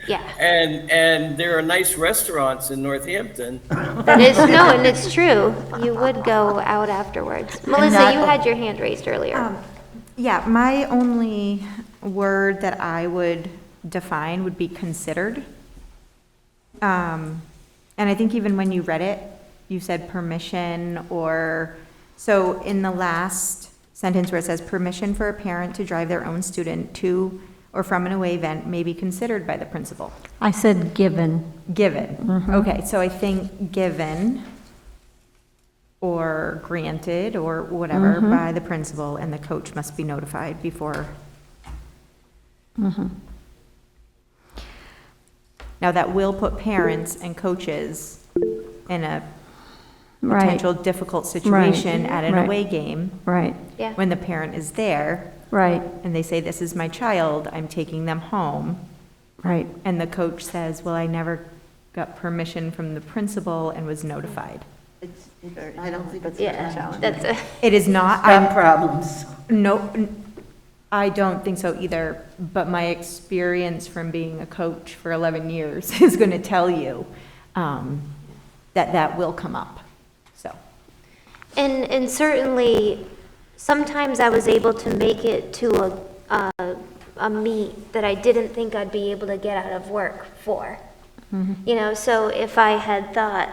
Yeah, And there are nice restaurants in Northampton. that is, no, and it's true. You would go out afterwards. Melissa, you had your hand raised earlier. Yeah, my only word that I would define would be considered. And I think even when you read it, you said permission so in the last sentence where it says permission for a parent to drive their own student to or from an away event may be considered by the principal. I said given. Given. Okay, so I think given or granted or whatever by the principal, and the coach must be notified before. Now, that will put parents and coaches in a Right. potential difficult situation at an Right. away game Right. Yeah. when the parent is there Right. and they say, this is my child, I'm taking them home. Right. And the coach says, well, I never got permission from the principal and was notified. I don't think it's a Yeah, challenge. that's a, It is not, Got problems. I don't think so either, but my experience from being a coach for 11 years is going to tell you that will come up, so. and certainly, sometimes I was able to make it to a meet that I didn't think I'd be able to get out of work for. So if I had thought,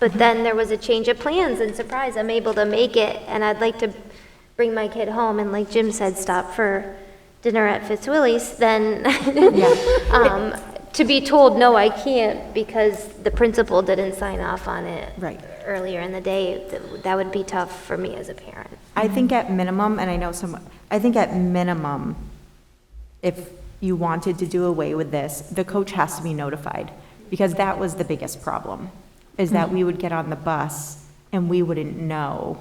but then there was a change of plans and surprise, I'm able to make it and I'd like to bring my kid home and like Jim said, stop for dinner at Fitzwilly's, then to be told, no, I can't because the principal didn't sign off on it Right. earlier in the day, that would be tough for me as a parent. I think at minimum, and I know I think at minimum, if you wanted to do away with this, the coach has to be notified, because that was the biggest problem, is that we would get on the bus and we wouldn't know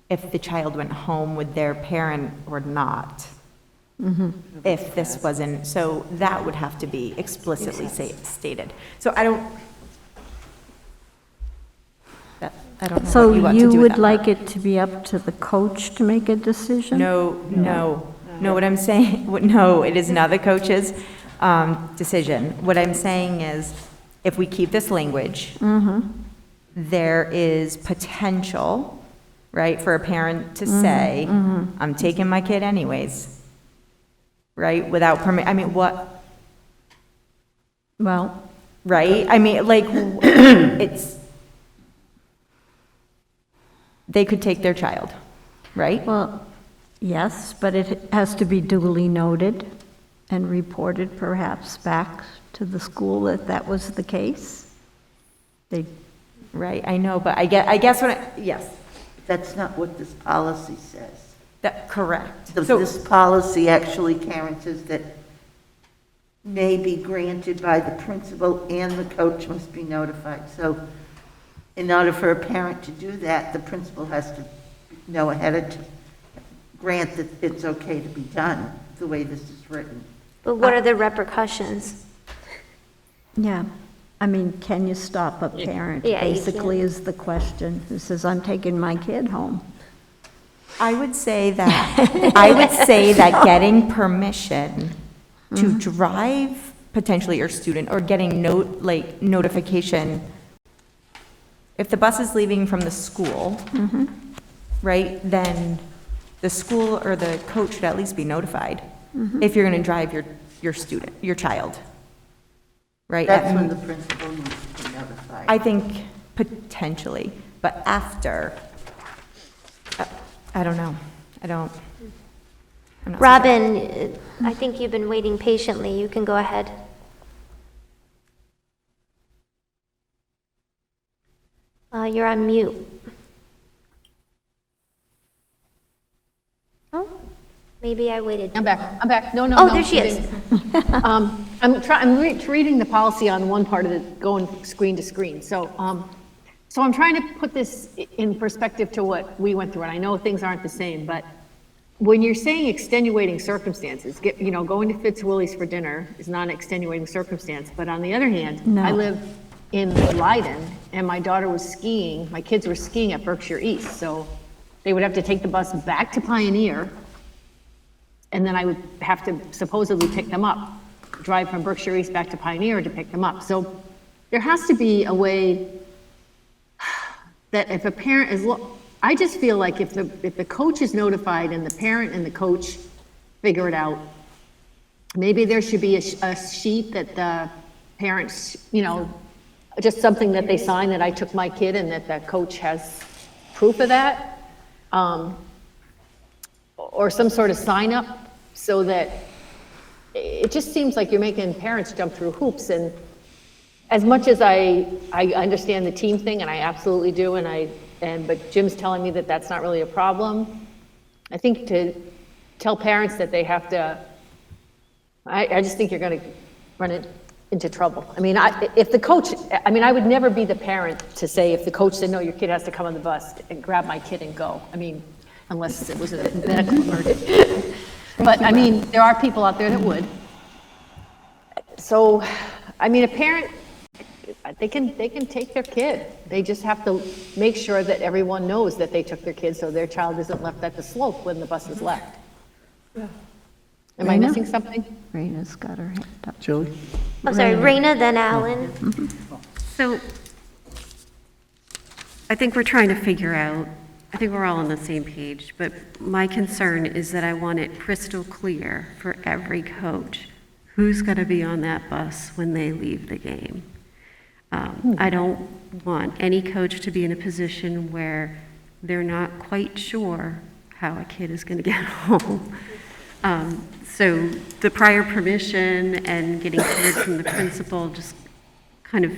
if the child went home with their parent or not. If this wasn't, so that would have to be explicitly stated. So I don't know So what you want to you do with would that like part. it to be up to the coach to make a decision? No, what I'm saying, no, it is not the coach's decision. What I'm saying is, if we keep this language, there is potential, right, for a parent to say, I'm taking my kid anyways, right, without permit, I mean, what, Well, right? I mean, like, it's, they could take their child, right? well, yes, but it has to be duly noted and reported perhaps back to the school that that was the case. They, Right, I know, but I guess what yes, That's not what this policy says. correct. This policy actually, Karen, says that may be granted by the principal and the coach must be notified. So in order for a parent to do that, the principal has to know ahead of time, grant that it's okay to be done, the way this is written. But what are the repercussions? yeah, I mean, can you stop a parent, Yeah, you basically is the question, who says, I'm taking my kid home. I would say that getting permission to drive potentially your student, or getting notification, if the bus is leaving from the school, right, then the school or the coach should at least be notified if you're going to drive your student, your child, right? That's when the principal needs to be notified. I think potentially, but after, I don't know. I'm not so sure. Robin, I think you've been waiting patiently. You can go ahead. You're on mute. Oh, maybe I waited. I'm back. No. Oh, there she is. I'm reading the policy on one part of it, going screen to screen. So I'm trying to put this in perspective to what we went through, and I know things aren't the same, but when you're saying extenuating circumstances, going to Fitzwilly's for dinner is not an extenuating circumstance, but on the other hand, No. I live in Leiden, and my daughter was skiing, my kids were skiing at Berkshire East, so they would have to take the bus back to Pioneer, and then I would have to supposedly pick them up, drive from Berkshire East back to Pioneer to pick them up. So there has to be a way that if a parent is, I just feel like if the coach is notified and the parent and the coach figure it out, maybe there should be a sheet that the parents, just something that they sign that I took my kid and that the coach has proof of that. Or some sort of sign up, so that it just seems like you're making parents jump through hoops. And as much as I understand the team thing, and I absolutely do, but Jim's telling me that that's not really a problem. I think to tell parents that they have to, I just think you're going to run it into trouble. I mean, if the coach, I would never be the parent to say, if the coach said, no, your kid has to come on the bus, and grab my kid and go. I mean, unless it was a medical emergency. But there are people out there that would. So, a parent, they can take their kid. They just have to make sure that everyone knows that they took their kid, so their child isn't left at the slope when the bus is left. Am I missing something? Raina's got her hand up. Julie? I'm sorry, Raina, then Alan. So I think we're trying to figure out, I think we're all on the same page, but my concern is that I want it crystal clear for every coach who's going to be on that bus when they leave the game. I don't want any coach to be in a position where they're not quite sure how a kid is going to get home. So the prior permission and getting cleared from the principal just kind of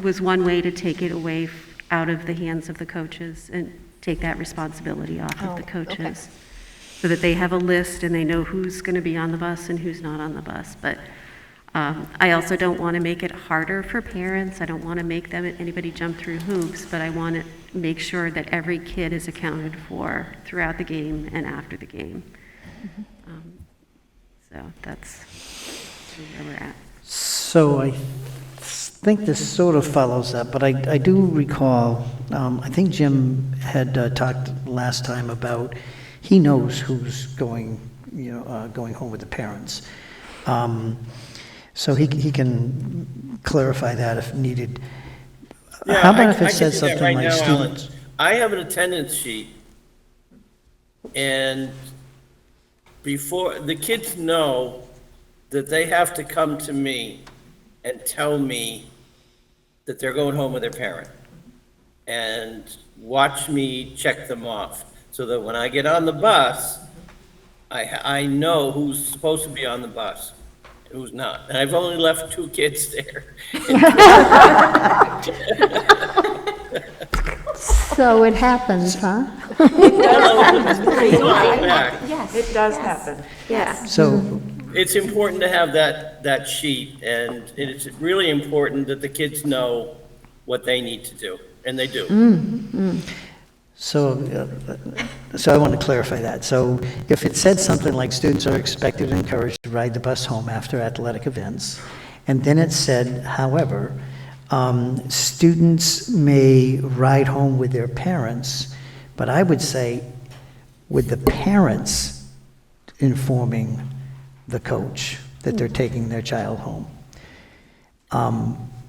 was one way to take it away out of the hands of the coaches and take that responsibility off of the coaches. So that they have a list and they know who's going to be on the bus and who's not on the bus. But I also don't want to make it harder for parents. I don't want to make anybody jump through hoops, but I want to make sure that every kid is accounted for throughout the game and after the game. So that's where we're at. So I think this sort of follows that, but I do recall, I think Jim had talked last time about, he knows who's going home with the parents. So he can clarify that if needed. Yeah, How about if I it can says do that something right like now, Alan. students? I have an attendance sheet, and before, the kids know that they have to come to me and tell me that they're going home with their parent, and watch me check them off, so that when I get on the bus, I know who's supposed to be on the bus, and who's not. And I've only left 2 kids there. So it happens, huh? It does happen. Yeah. So, It's important to have that sheet, and it's really important that the kids know what they need to do, and they do. so I want to clarify that. So if it said something like students are expected and encouraged to ride the bus home after athletic events, and then it said, however, students may ride home with their parents, but I would say with the parents informing the coach that they're taking their child home.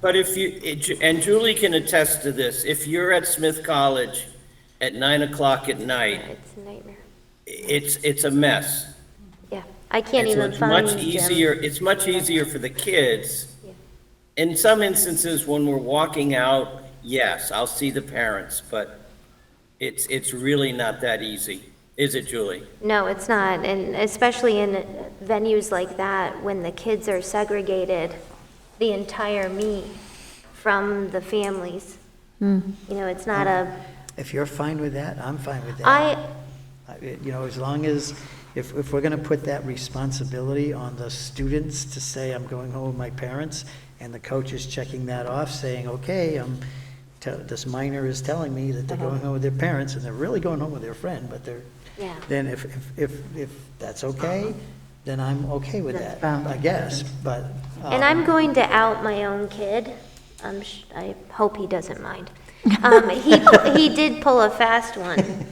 But and Julie can attest to this, if you're at Smith College at 9 o'clock at night, It's a nightmare. it's a mess. Yeah, I can't And so even it's find much Jim. easier, it's much easier for the kids. Yeah. In some instances, when we're walking out, yes, I'll see the parents, but it's really not that easy. Is it, Julie? No, it's not, and especially in venues like that, when the kids are segregated, the entire meet from the families. You know, it's not If you're fine with that, I'm fine with that. As long as, if we're going to put that responsibility on the students to say, I'm going home with my parents, and the coach is checking that off, saying, okay, this minor is telling me that they're going home with their parents, and they're really going home with their friend, but Yeah. then if that's okay, then I'm okay with that, I guess, but. And I'm going to out my own kid. I hope he doesn't mind. He did pull a fast one.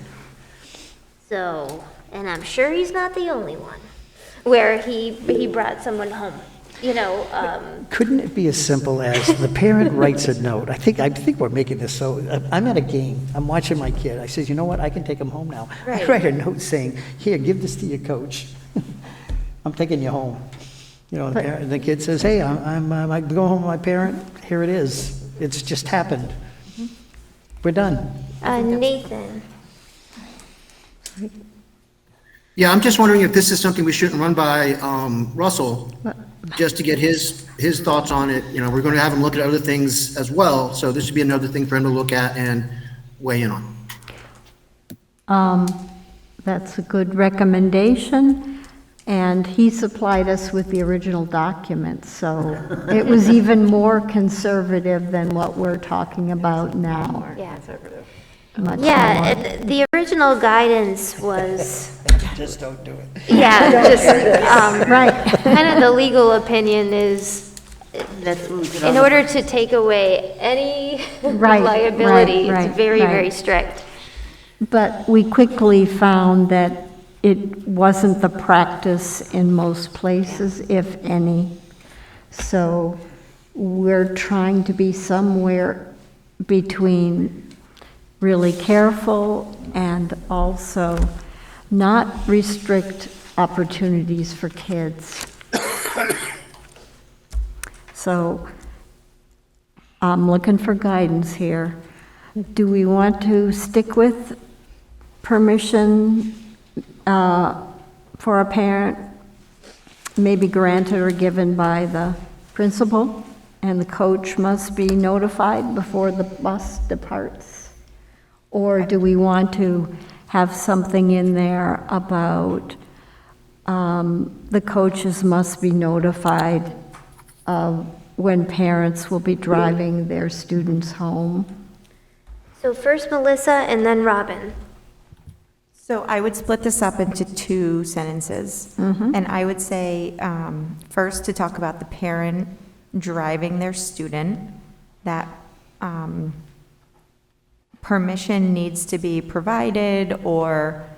So, and I'm sure he's not the only one, where he brought someone home, Couldn't it be as simple as the parent writes a note? I think we're making this so, I'm at a game, I'm watching my kid, I says, you know what, I can take him home now. I Right. write a note saying, here, give this to your coach. I'm taking you home. The kid says, hey, I'm going home with my parent, here it is. It's just happened. We're done. Nathan. Yeah, I'm just wondering if this is something we shouldn't run by Russell, just to get his thoughts on it. We're going to have him look at other things as well, so this should be another thing for him to look at and weigh in on. That's a good recommendation, and he supplied us with the original document, so it was even more conservative than what we're talking about now. Yeah. Much Yeah, more. the original guidance was, Just don't do it. Right. kind of the legal opinion is, in order to take away any Right, liability, right, it's very, right. very strict. But we quickly found that it wasn't the practice in most places, if any. So we're trying to be somewhere between really careful and also not restrict opportunities for kids. So I'm looking for guidance here. Do we want to stick with permission for a parent, maybe granted or given by the principal, and the coach must be notified before the bus departs? Or do we want to have something in there about the coaches must be notified of when parents will be driving their students home? So first Melissa and then Robin. So I would split this up into two sentences. And I would say, first, to talk about the parent driving their student, that permission needs to be provided, or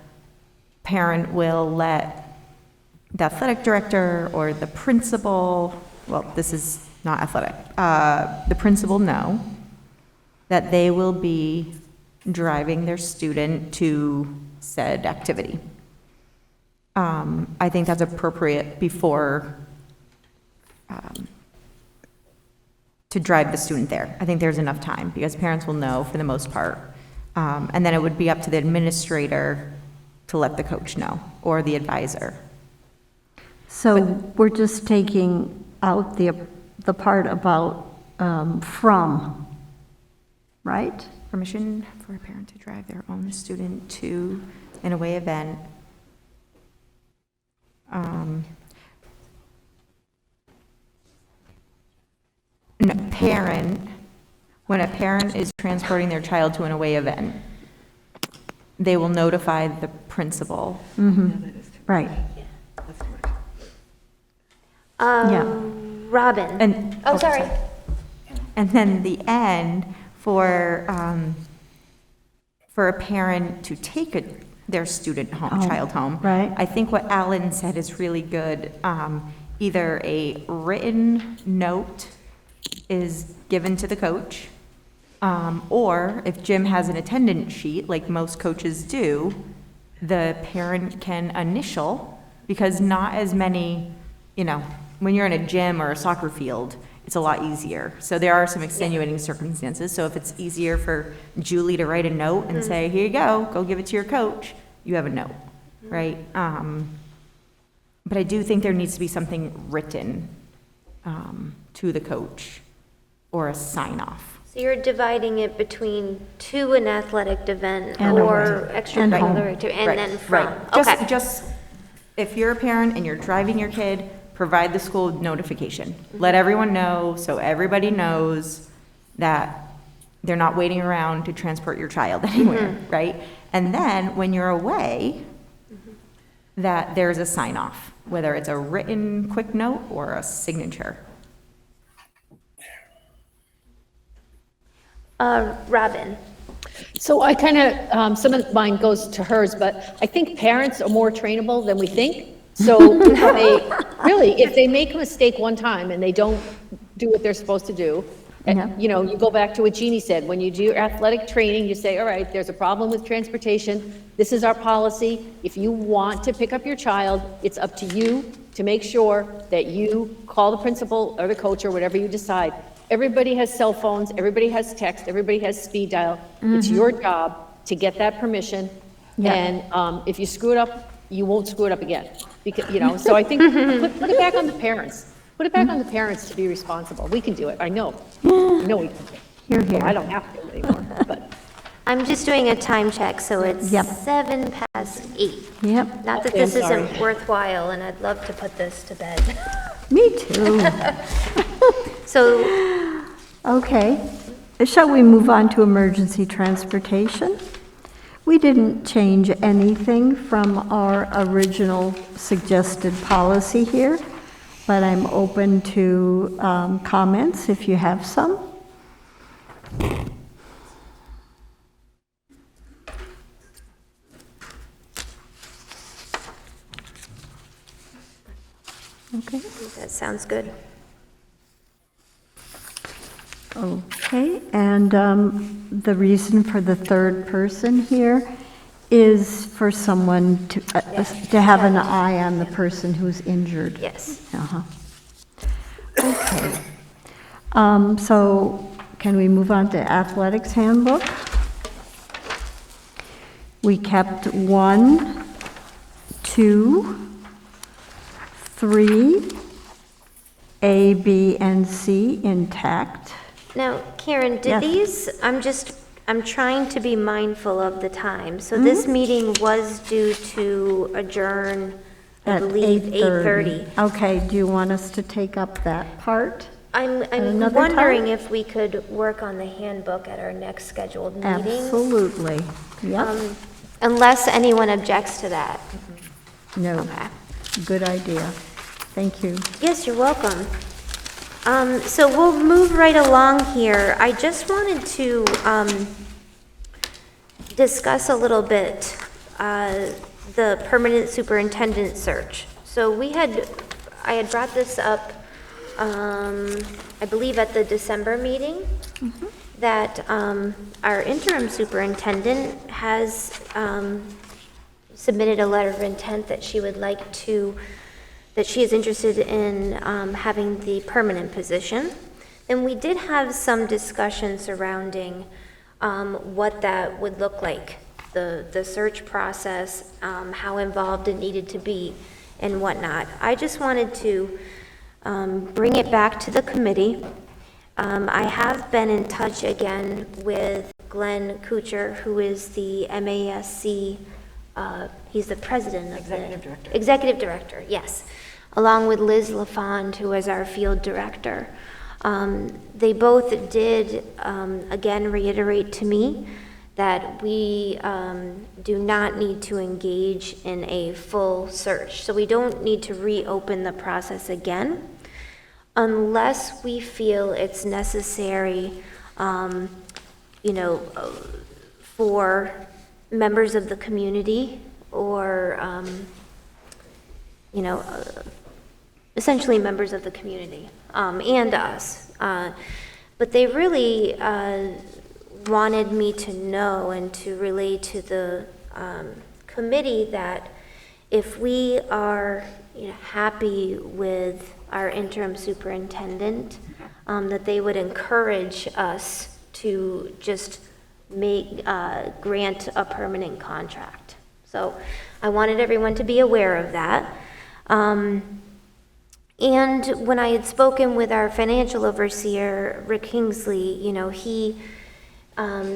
parent will let the athletic director or the principal, well, this is not athletic, the principal know that they will be driving their student to said activity. I think that's appropriate before, to drive the student there. I think there's enough time, because parents will know for the most part. And then it would be up to the administrator to let the coach know, or the advisor. So we're just taking out the part about from, right? Permission for a parent to drive their own student to an away event. No, parent, when a parent is transporting their child to an away event, they will notify the principal. Right. Robin. And, Oh, sorry. And then the end for a parent to take their student home, child home. right. I think what Alan said is really good. Either a written note is given to the coach, or if Jim has an attendance sheet, like most coaches do, the parent can initial, because not as many, when you're in a gym or a soccer field, it's a lot easier. So there are some extenuating circumstances. So if it's easier for Julie to write a note and say, here you go give it to your coach, you have a note, right? But I do think there needs to be something written to the coach, or a sign off. So you're dividing it between to an athletic event And or home. extracurricular activity, and then from. Okay. Just, if you're a parent and you're driving your kid, provide the school notification. Let everyone know, so everybody knows that they're not waiting around to transport your child anywhere, right? And then, when you're away, that there's a sign off, whether it's a written quick note or a signature. Robin. So I kind of, some of mine goes to hers, but I think parents are more trainable than we think. So if they make a mistake one time and they don't do what they're supposed to do, you go back to what Jeannie said, when you do your athletic training, you say, all right, there's a problem with transportation. This is our policy. If you want to pick up your child, it's up to you to make sure that you call the principal or the coach or whatever you decide. Everybody has cell phones, everybody has text, everybody has speed dial. It's your job to get that permission. And if you screw it up, you won't screw it up again. Because, so I think, put it back on the parents. Put it back on the parents to be responsible. We can do it, I know. I know we can do it. Well, I don't have to anymore, but. I'm just doing a time check, so it's Yep. 7 past 8. Yep, Not that Okay, I'm this sorry. isn't worthwhile, and I'd love to put this to bed. me too. So, Okay, shall we move on to emergency transportation? We didn't change anything from our original suggested policy here, but I'm open to comments if you have some. Okay. that sounds good. Okay, and the reason for the third person here is for someone to have an eye on the person who's injured. Yes. Uh-huh. Okay. So can we move on to athletics handbook? We kept 1, 2, 3, A, B, and C intact. Now, Karen, did Yes. these, I'm just I'm trying to be mindful of the time. So this meeting was due to adjourn, I At believe, 8:30. Okay, do you want us to take up that part? I'm another wondering time? if we could work on the handbook at our next scheduled meeting. Absolutely, yep, Unless anyone objects to that. no, Okay. good idea. Thank you. Yes, you're welcome. So we'll move right along here. I just wanted to discuss a little bit the permanent superintendent search. So I had brought this up, I believe at the December meeting, that our interim superintendent has submitted a letter of intent that she would like to, that she is interested in having the permanent position. And we did have some discussion surrounding what that would look like, the search process, how involved it needed to be, and whatnot. I just wanted to bring it back to the committee. I have been in touch again with Glenn Kuchar, who is the MASC, he's the president of Executive director. Executive director, yes, along with Liz LaFond, who is our field director. They both did, again, reiterate to me that we do not need to engage in a full search. So we don't need to reopen the process again unless we feel it's necessary, for members of the community or, essentially members of the community, and us. But they really wanted me to know and to relay to the committee that if we are happy with our interim superintendent, that they would encourage us to just grant a permanent contract. So I wanted everyone to be aware of that. And when I had spoken with our financial overseer, Rick Kingsley, he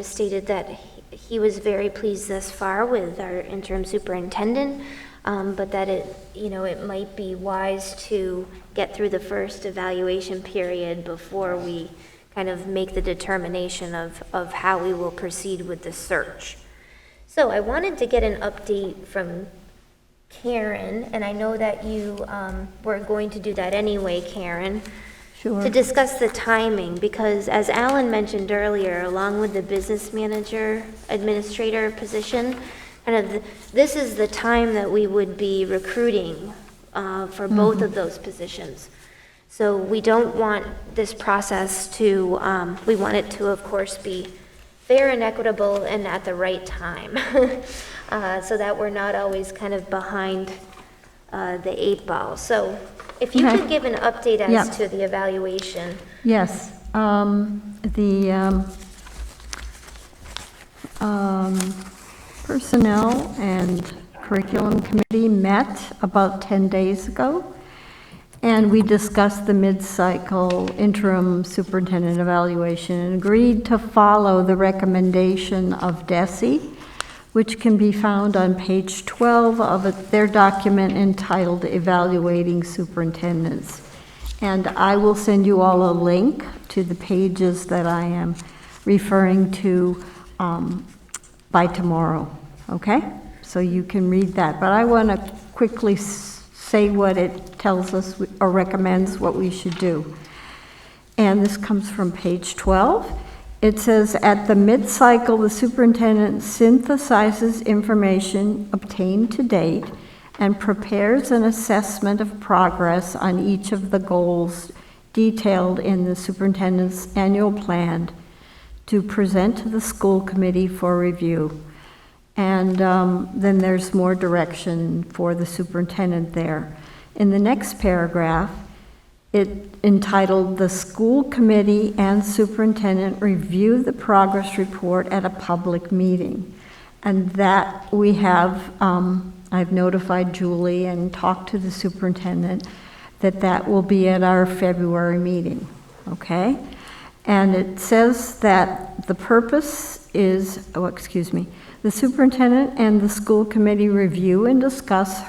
stated that he was very pleased thus far with our interim superintendent, but that it might be wise to get through the first evaluation period before we kind of make the determination of how we will proceed with the search. So I wanted to get an update from Karen, and I know that you were going to do that anyway, Karen. Sure. To discuss the timing, because as Alan mentioned earlier, along with the business manager, administrator position, this is the time that we would be recruiting for both of those positions. So we don't want this process to, we want it to, of course, be fair and equitable and at the right time, so that we're not always kind of behind the 8 ball. So if you could give an update as to the evaluation. Yes, the Personnel and Curriculum Committee met about 10 days ago, and we discussed the mid-cycle interim superintendent evaluation and agreed to follow the recommendation of DESE, which can be found on page 12 of their document entitled Evaluating Superintendents. And I will send you all a link to the pages that I am referring to by tomorrow, okay? So you can read that. But I want to quickly say what it tells us or recommends what we should do. And this comes from page 12. It says, at the mid-cycle, the superintendent synthesizes information obtained to date and prepares an assessment of progress on each of the goals detailed in the superintendent's annual plan to present to the school committee for review. And then there's more direction for the superintendent there. In the next paragraph, it entitled, "The School Committee and Superintendent Review the Progress Report at a Public Meeting." And that we have, I've notified Julie and talked to the superintendent that will be at our February meeting, okay? And it says that the purpose is, the superintendent and the school committee review and discuss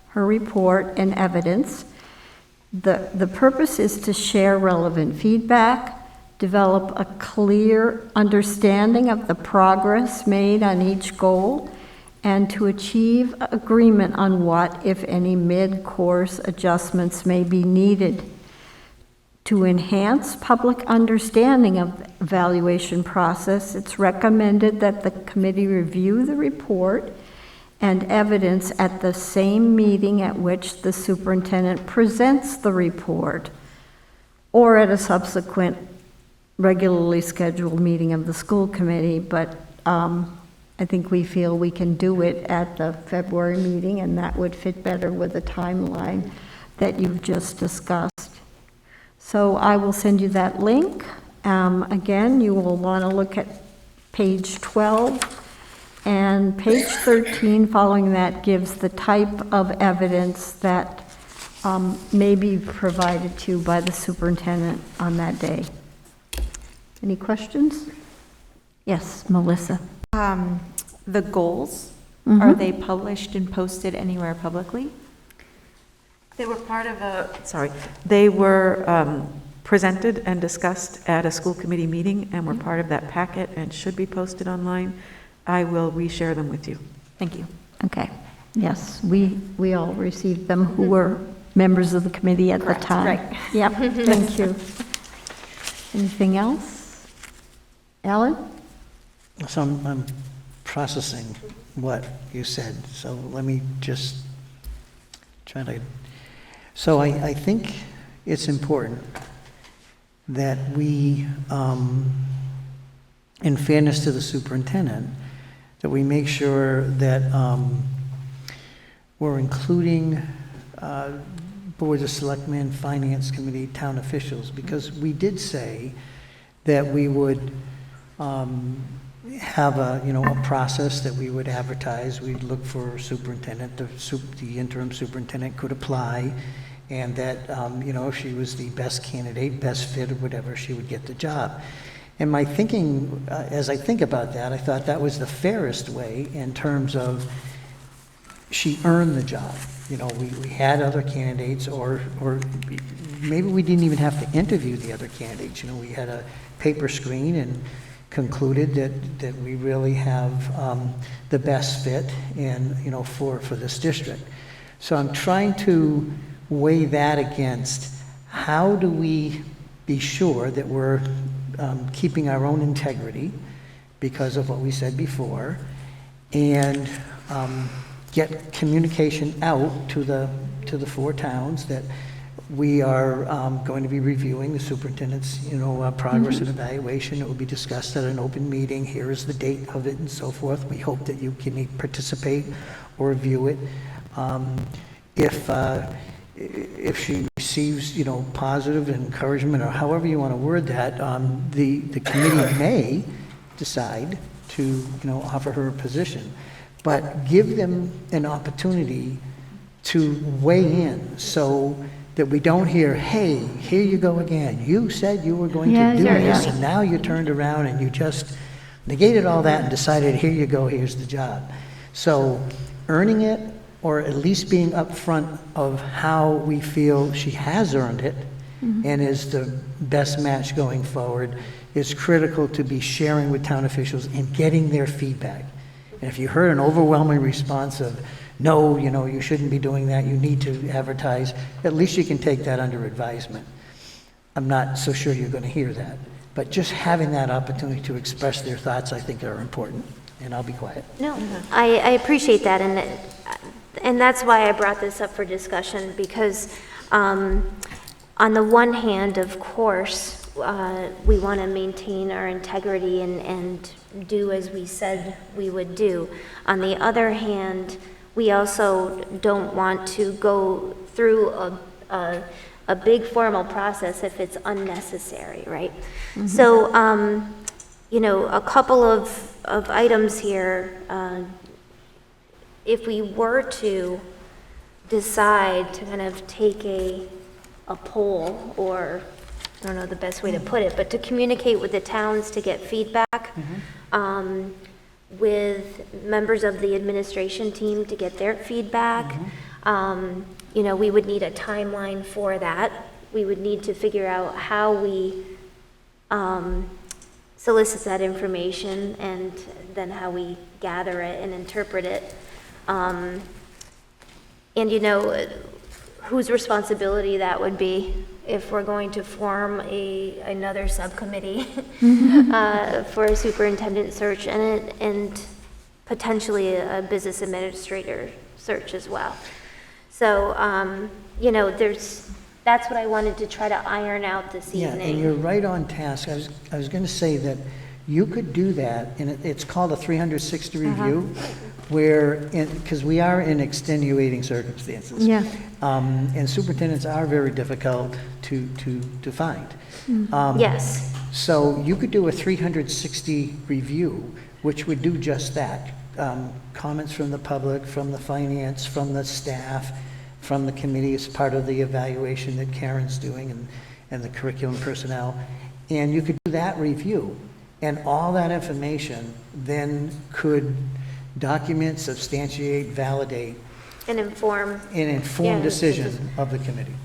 her report and evidence. The purpose is to share relevant feedback, develop a clear understanding of the progress made on each goal, and to achieve agreement on what, if any, mid-course adjustments may be needed. To enhance public understanding of the evaluation process, it's recommended that the committee review the report and evidence at the same meeting at which the superintendent presents the report, or at a subsequent regularly scheduled meeting of the school committee, but I think we feel we can do it at the February meeting, and that would fit better with the timeline that you've just discussed. So I will send you that link. Again, you will want to look at page 12, and page 13 following that gives the type of evidence that may be provided to you by the superintendent on that day. Any questions? Yes, Melissa. The goals, are they published and posted anywhere publicly? They were part of they were presented and discussed at a school committee meeting and were part of that packet and should be posted online. I will reshare them with you. Thank you. Okay. Yes, we all received them who were members of the committee at the time. Right. Yep, thank you. Anything else? Alan? So I'm processing what you said, so let me just try to... So I think it's important that we, in fairness to the superintendent, that we make sure that we're including boards of selectmen, finance committee, town officials, because we did say that we would have a process that we would advertise. We'd look for a superintendent. The interim superintendent could apply, and that if she was the best candidate, best fit, or whatever, she would get the job. And my thinking, as I think about that, I thought that was the fairest way in terms of she earned the job. We had other candidates, or maybe we didn't even have to interview the other candidates. We had a paper screen and concluded that we really have the best fit for this district. So I'm trying to weigh that against how do we be sure that we're keeping our own integrity because of what we said before, and get communication out to the 4 towns that we are going to be reviewing the superintendent's progress and evaluation. It will be discussed at an open meeting. Here is the date of it and so forth. We hope that you can participate or view it. If she receives positive encouragement, or however you want to word that, the committee may decide to offer her a position, but give them an opportunity to weigh in so that we don't hear, hey, here you go again. You said you were going to do this, and now you turned around and you just negated all that and decided, here you go, here's the job. So earning it, or at least being upfront of how we feel she has earned it and is the best match going forward, is critical to be sharing with town officials and getting their feedback. And if you heard an overwhelming response of, no, you shouldn't be doing that, you need to advertise, at least you can take that under advisement. I'm not so sure you're going to hear that, but just having that opportunity to express their thoughts, I think, are important. And I'll be quiet. No, I appreciate that, and that's why I brought this up for discussion, because on the one hand, of course, we want to maintain our integrity and do as we said we would do. On the other hand, we also don't want to go through a big formal process if it's unnecessary, right? So, a couple of items here. If we were to decide to kind of take a poll or I don't know the best way to put it, but to communicate with the towns to get feedback, with members of the administration team to get their feedback. You know, we would need a timeline for that. We would need to figure out how we solicit that information and then how we gather it and interpret it. And, you know, whose responsibility that would be if we're going to form another subcommittee for a superintendent search and potentially a business administrator search as well. So, you know, that's what I wanted to try to iron out this evening. Yeah, and you're right on task. I was going to say that you could do that, and it's called a 360 review, where, because we are in extenuating circumstances. Yeah. And superintendents are very difficult to find. Yes. So you could do a 360 review, which would do just that. Comments from the public, from the finance, from the staff, from the committee as part of the evaluation that Karen's doing and the curriculum personnel. And you could do that review. And all that information then could document, substantiate, validate, And inform. an informed Yeah, decision of the committee.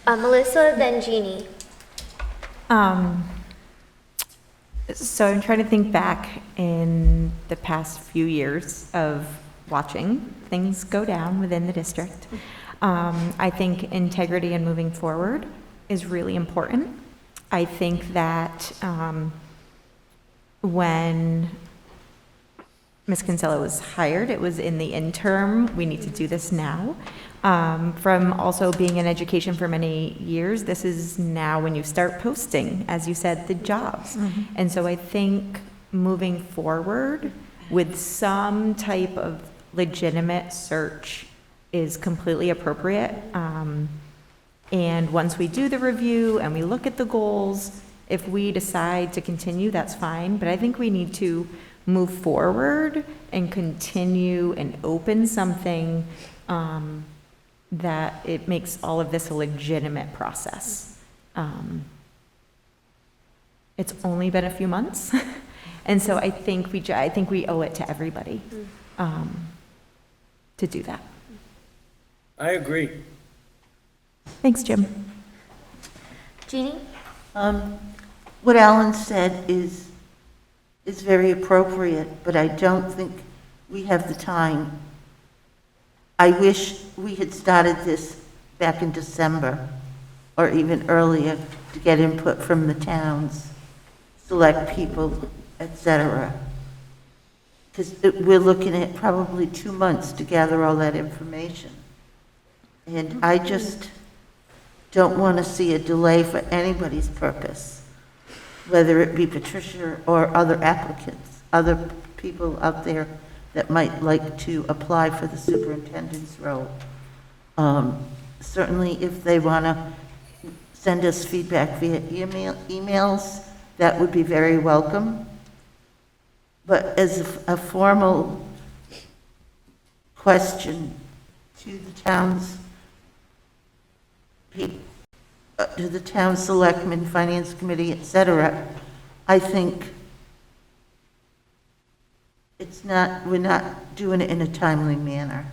Melissa, then Jeannie. So I'm trying to think back in the past few years of watching things go down within the district. I think integrity and moving forward is really important. I think that when Ms. Kinsella was hired, it was in the interim, we need to do this now. From also being in education for many years, this is now when you start posting, as you said, the jobs. And so I think moving forward with some type of legitimate search is completely appropriate. And once we do the review and we look at the goals, if we decide to continue, that's fine. But I think we need to move forward and continue and open something that it makes all of this a legitimate process. It's only been a few months, and so I think we owe it to everybody to do that. I agree. Thanks, Jim. Jeannie? What Alan said is very appropriate, but I don't think we have the time. I wish we had started this back in December or even earlier to get input from the towns, select people, etc. Because we're looking at probably 2 months to gather all that information. And I just don't want to see a delay for anybody's purpose, whether it be Patricia or other applicants, other people out there that might like to apply for the superintendent's role. Certainly, if they want to send us feedback via emails, that would be very welcome. But as a formal question to the town's to the town selectmen, finance committee, etc., I think we're not doing it in a timely manner.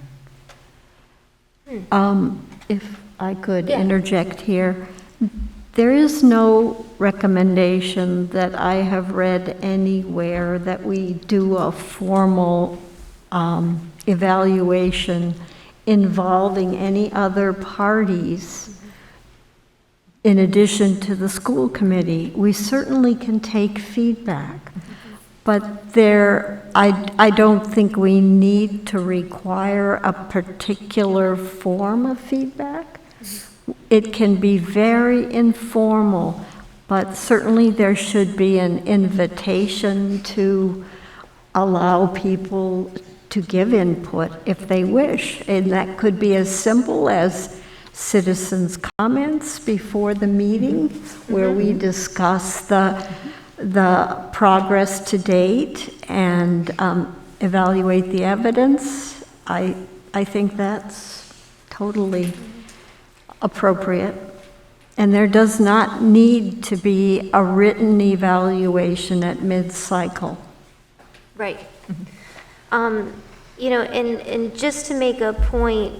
If I could interject here, there is no recommendation that I have read anywhere that we do a formal evaluation involving any other parties in addition to the school committee. We certainly can take feedback, but I don't think we need to require a particular form of feedback. It can be very informal, but certainly there should be an invitation to allow people to give input if they wish. And that could be as simple as citizens' comments before the meeting, where we discuss the progress to date and evaluate the evidence. I think that's totally appropriate. And there does not need to be a written evaluation at mid-cycle. Right. You know, and just to make a point,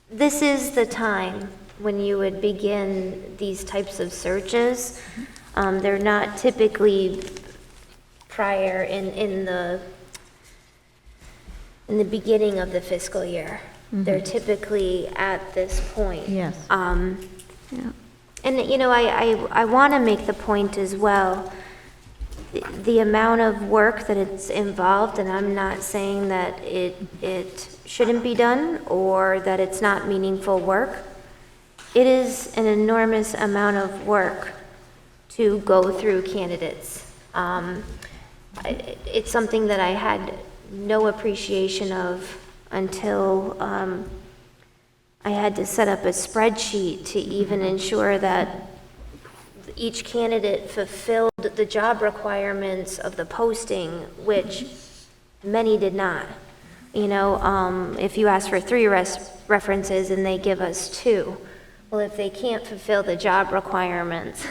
this is the time when you would begin these types of searches. They're not typically prior in the beginning of the fiscal year. They're typically at this point. Yes. Yeah. And, you know, I want to make the point as well, the amount of work that it's involved, and I'm not saying that it shouldn't be done or that it's not meaningful work. It is an enormous amount of work to go through candidates. It's something that I had no appreciation of until I had to set up a spreadsheet to even ensure that each candidate fulfilled the job requirements of the posting, which many did not. You know, if you ask for 3 references and they give us 2, well, if they can't fulfill the job requirements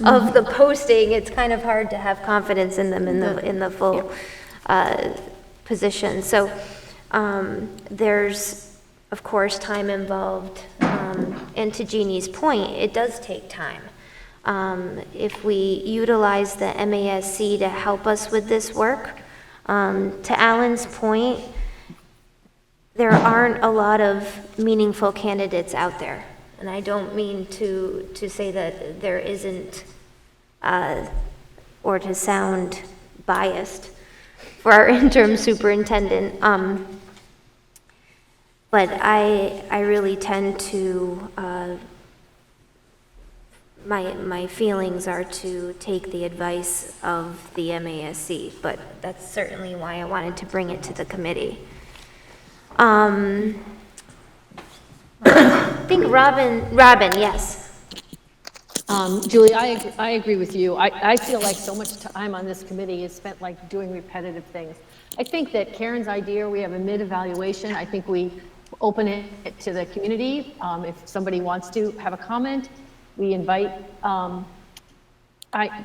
of the posting, it's kind of hard to have confidence in them in the full position. So there's, of course, time involved, and to Jeannie's point, it does take time. If we utilize the MASC to help us with this work, to Alan's point, there aren't a lot of meaningful candidates out there. And I don't mean to say that there isn't, or to sound biased for our interim superintendent. But I really tend to, my feelings are to take the advice of the MASC, but that's certainly why I wanted to bring it to the committee. I think Robin, yes. Julie, I agree with you. I feel like so much time on this committee is spent like doing repetitive things. I think that Karen's idea, we have a mid-evaluation. I think we open it to the community. If somebody wants to have a comment, we invite, I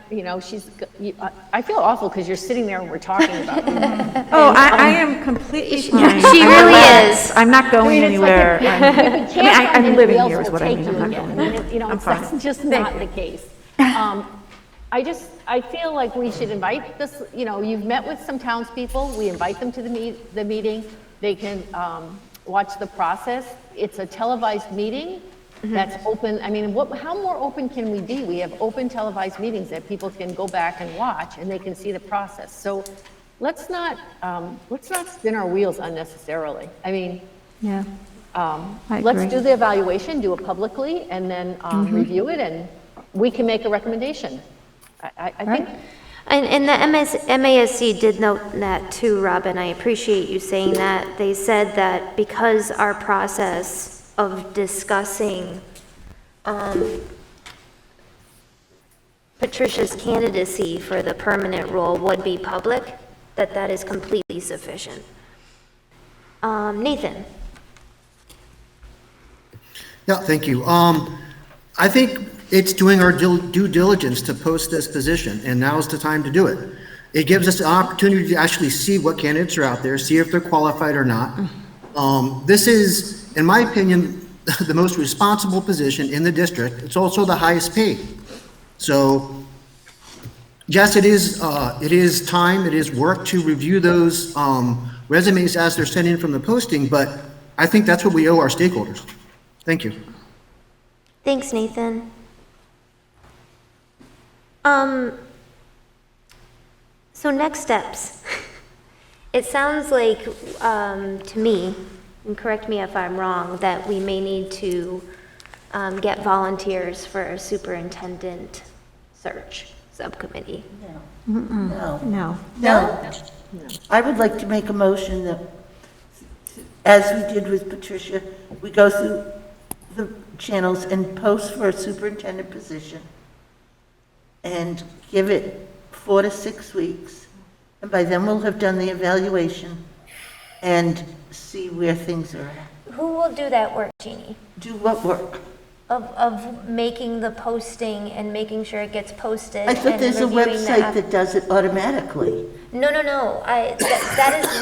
feel awful because you're sitting there and we're talking about it. Oh, I am completely fine. She really is. I'm not going anywhere. I'm living here is Else what will I take mean. you I'm not again. going And anywhere. I'm fine. that's just not the case. I feel like we should invite this, you've met with some townspeople, we invite them to the meeting, they can watch the process. It's a televised meeting that's open. I mean, how more open can we be? We have open televised meetings that people can go back and watch and they can see the process. So let's not spin our wheels unnecessarily. I mean, Yeah. I let's agree. do the evaluation, do it publicly, and then review it, and we can make a recommendation. I think. And the MASC did note that too, Robin. I appreciate you saying that. They said that because our process of discussing Patricia's candidacy for the permanent role would be public, that is completely sufficient. Nathan? Yeah, thank you. I think it's doing our due diligence to post this position, and now's the time to do it. It gives us the opportunity to actually see what candidates are out there, see if they're qualified or not. This is, in my opinion, the most responsible position in the district. It's also the highest paid. So, yes, it is time, it is work to review those resumes as they're sent in from the posting, but I think that's what we owe our stakeholders. Thank you. Thanks, Nathan. So next steps. It sounds like, to me, and correct me if I'm wrong, that we may need to get volunteers for a superintendent search subcommittee. No. I would like to make a motion that, as we did with Patricia, we go through the channels and post for a superintendent position and give it 4 to 6 weeks. And by then we'll have done the evaluation and see where things are at. Who will do that work, Jeannie? Do what work? of making the posting and making sure it gets posted. I thought and there's a reviewing the website that does it automatically. No,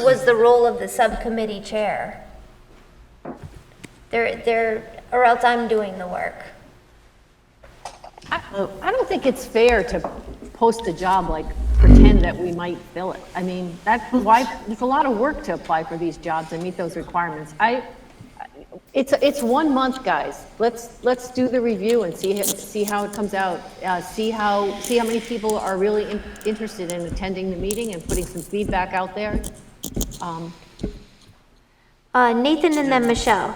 was the role of the subcommittee chair. Or else I'm doing the work. I don't think it's fair to post a job like pretend that we might fill it. I mean, that's why, it's a lot of work to apply for these jobs and meet those requirements. It's 1 month, guys. Let's do the review and see how it comes out. See how many people are really interested in attending the meeting and putting some feedback out there. Nathan and then Michelle.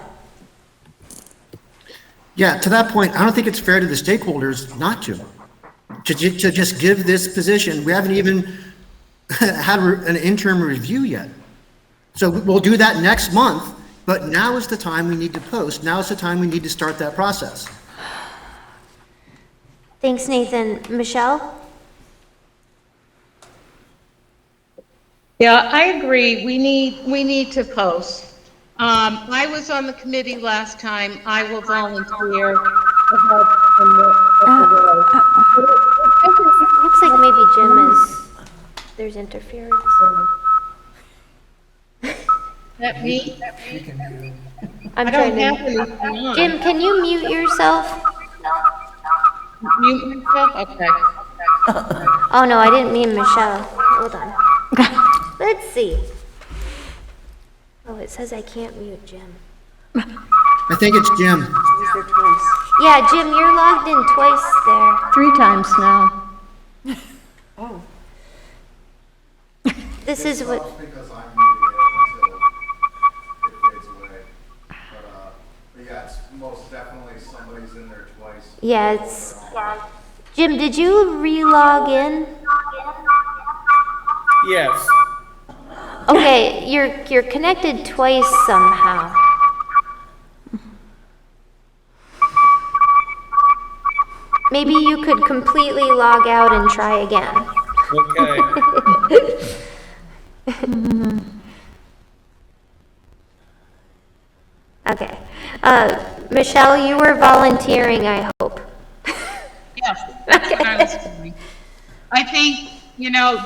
Yeah, to that point, I don't think it's fair to the stakeholders not to just give this position. We haven't even had an interim review yet. So we'll do that next month, but now is the time we need to post. Now is the time we need to start that process. Thanks, Nathan. Michelle? Yeah, I agree. We need to post. I was on the committee last time. I will volunteer to help in the Looks like maybe there's interference. That me? I'm I trying don't have to. anything on. Jim, can you mute yourself? Mute myself? Okay. Oh, no, I didn't mean Michelle. Hold on. Let's see. Oh, it says I can't mute Jim. I think it's Jim. Yeah, Jim, you're logged in twice there. 3 times now. This is what, Because I'm muting it until it fades away. But yeah, it's most definitely somebody's in there twice. yeah, it's, Jim, did you re-log in? Yes. Okay, you're connected twice somehow. Maybe you could completely log out and try again. Okay. Okay. Michelle, you were volunteering, I hope. Yes, that's what I was doing. I think,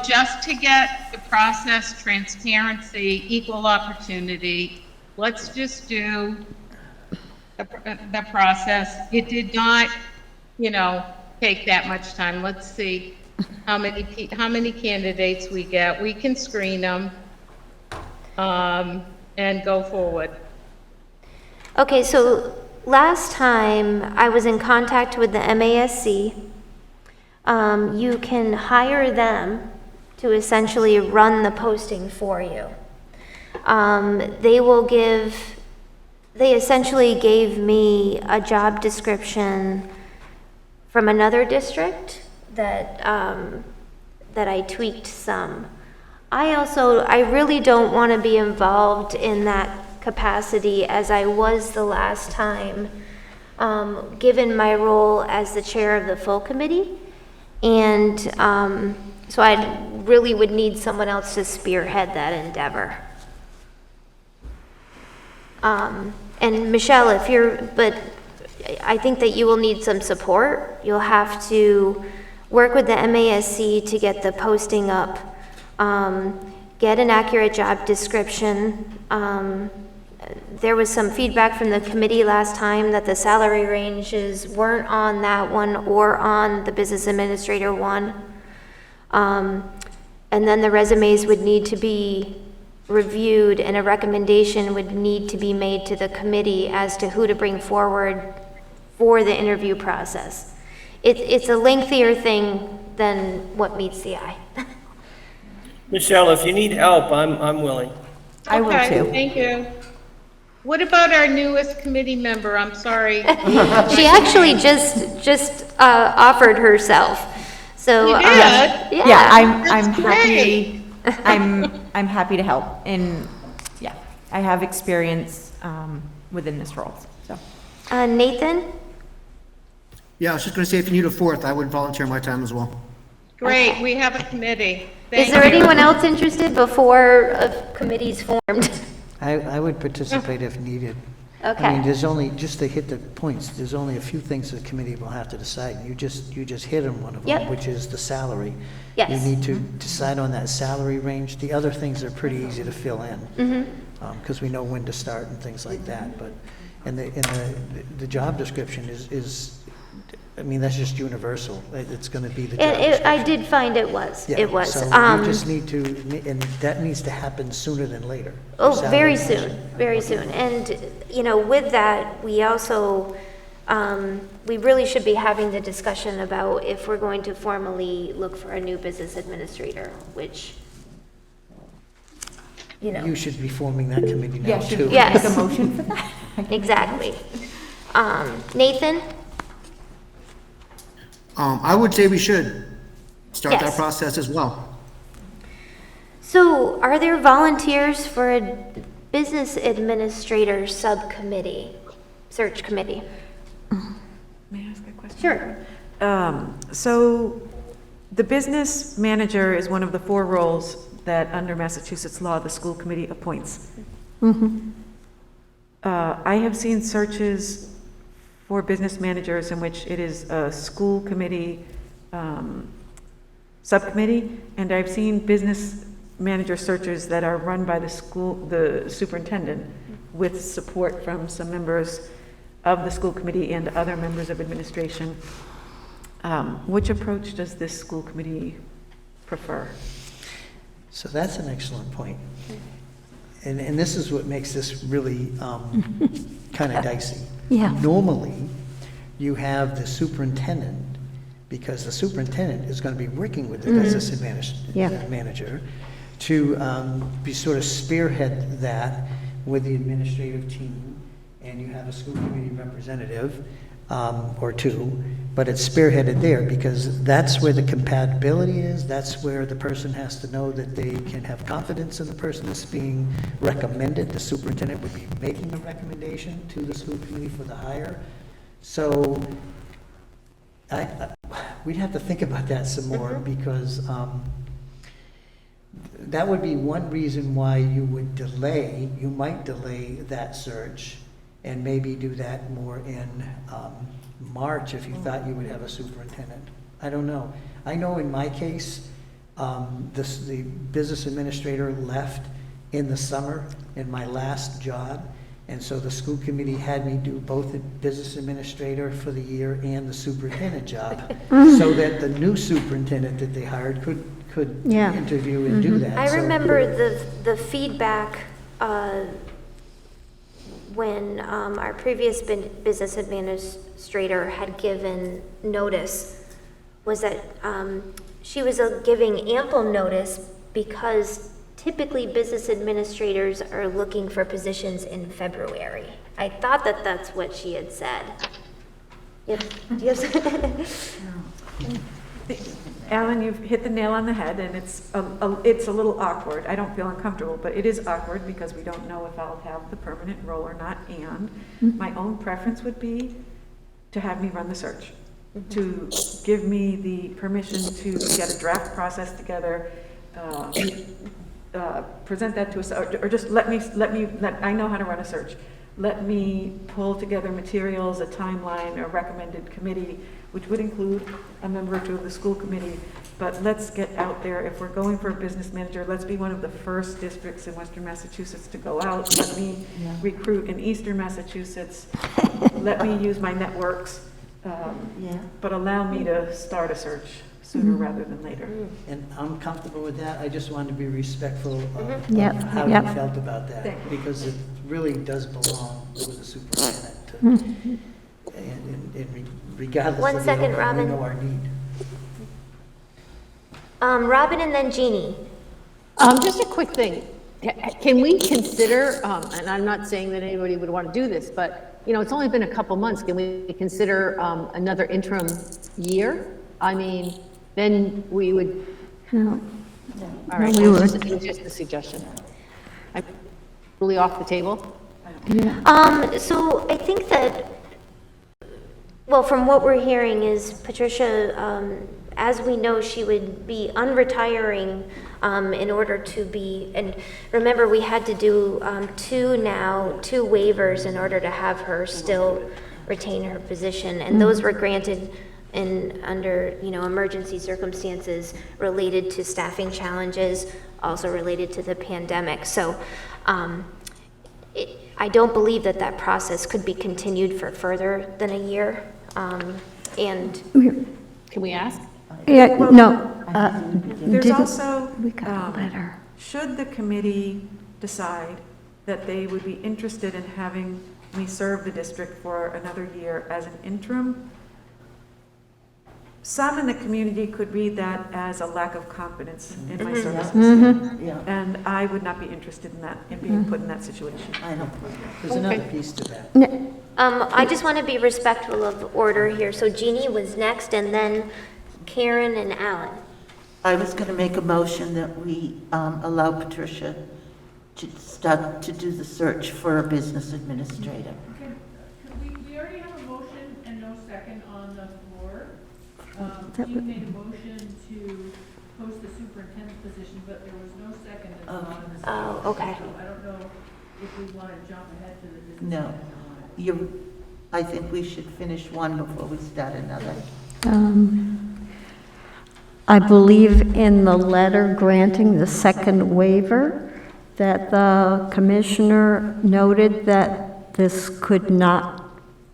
just to get the process, transparency, equal opportunity, let's just do the process. It did not, take that much time. Let's see how many candidates we get. We can screen them, and go forward. Okay, so last time I was in contact with the MASC. You can hire them to essentially run the posting for you. They essentially gave me a job description from another district that I tweaked some. I really don't want to be involved in that capacity as I was the last time, given my role as the chair of the full committee. And so I really would need someone else to spearhead that endeavor. And Michelle, but I think that you will need some support. You'll have to work with the MASC to get the posting up, get an accurate job description. There was some feedback from the committee last time that the salary ranges weren't on that one or on the business administrator one. And then the resumes would need to be reviewed and a recommendation would need to be made to the committee as to who to bring forward for the interview process. It's a lengthier thing than what meets the eye. Michelle, if you need help, I'm willing. I will Okay, too. thank you. What about our newest committee member? I'm sorry. She actually just offered herself. So You did? Yeah, I'm great. happy, I'm happy to help. And yeah, I have experience within this role, so. Nathan? Yeah, I was just going to say, if you need a fourth, I would volunteer my time as well. Great, we have a committee. Is there anyone else interested before a committee's formed? I would participate if needed. I mean, Okay. there's only, just to hit the points, there's only a few things the committee will have to decide. You just hit on one of them, Yep. which is the salary. Yes. You need to decide on that salary range. The other things are pretty easy to fill in. Because we know when to start and things like that, but, and the job description is, I mean, that's just universal. It's gonna be the job And description. I did find it was, Yeah, it was. So you just need to, and that needs to happen sooner than later. Oh, Salary very range. soon, very soon. And, with that, we also, we really should be having the discussion about if we're going to formally look for a new business administrator, which, You should be forming that committee now, Yeah, should too. we Yes. make a motion for that? exactly. Nathan? I would say we should start that Yes. process as well. So are there volunteers for a business administrator subcommittee, search committee? May I ask a question? Sure. So the business manager is one of the 4 roles that under Massachusetts law, the school committee appoints. I have seen searches for business managers in which it is a school committee subcommittee, and I've seen business manager searches that are run by the superintendent with support from some members of the school committee and other members of administration. Which approach does this school committee prefer? So that's an excellent point. And this is what makes this really kind of dicey. Yeah. Normally, you have the superintendent, because the superintendent is going to be working with the business manager to be sort of spearhead that with the administrative team, and you have a school committee representative or 2, but it's spearheaded there because that's where the compatibility is, that's where the person has to know that they can have confidence in the person that's being recommended. The superintendent would be making a recommendation to the school committee for the hire. So we'd have to think about that some more because that would be one reason why you might delay that search and maybe do that more in March if you thought you would have a superintendent. I don't know. I know in my case, the business administrator left in the summer in my last job, and so the school committee had me do both the business administrator for the year and the superintendent job, so that the new superintendent that they hired could Yeah. interview and do that. I So- remember the feedback when our previous business administrator had given notice, was that she was giving ample notice because typically business administrators are looking for positions in February. I thought that that's what she had said. Yep. Do you have Alan, you've hit the nail on the head, and it's a little awkward. I don't feel uncomfortable, but it is awkward because we don't know if I'll have the permanent role or not, and my own preference would be to have me run the search, to give me the permission to get a draft process together, present that to us, or just let I know how to run a search. Let me pull together materials, a timeline, a recommended committee, which would include a member or 2 of the school committee. But let's get out there. If we're going for a business manager, let's be one of the first districts in Western Massachusetts to go out. Let me recruit in Eastern Massachusetts. Let me use my networks. But allow me to start a search sooner rather than later. And I'm comfortable with that. I just wanted to be respectful of Yep, how you yep. felt about that. Thank you. Because it really does belong with the superintendent. And regardless One of second, we Robin. know our need. Robin and then Jeannie. Just a quick thing. Can we consider, and I'm not saying that anybody would want to do this, but, it's only been a couple months. Can we consider another interim year? I mean, then we would, No. all right, we it would. was just a suggestion. I'm really off the table. So I think that, well, from what we're hearing is Patricia as we know, she would be unretiring in order to be, and remember, we had to do two waivers in order to have her still retain her position, and those were granted under, emergency circumstances related to staffing challenges, also related to the pandemic. So I don't believe that process could be continued for further than a year. And Can we ask? Yeah, no. There's didn't- also, We got a letter. should the committee decide that they would be interested in having me serve the district for another year as an interim, some in the community could read that as a lack of confidence in my services. Yeah, And I would not be interested in that, in being put in that situation. I know. There's another piece to that. I just want to be respectful of order here. So Jeannie was next, and then Karen and Alan. I was going to make a motion that we allow Patricia to start to do the search for a business administrator. We already have a motion and no second on the floor. Dean made a motion to post the superintendent position, but there was no second at the bottom of the Oh, okay. So I don't know if we want to jump ahead to the business. No, I think we should finish one before we start another. I believe in the letter granting the second waiver, that the commissioner noted that this could not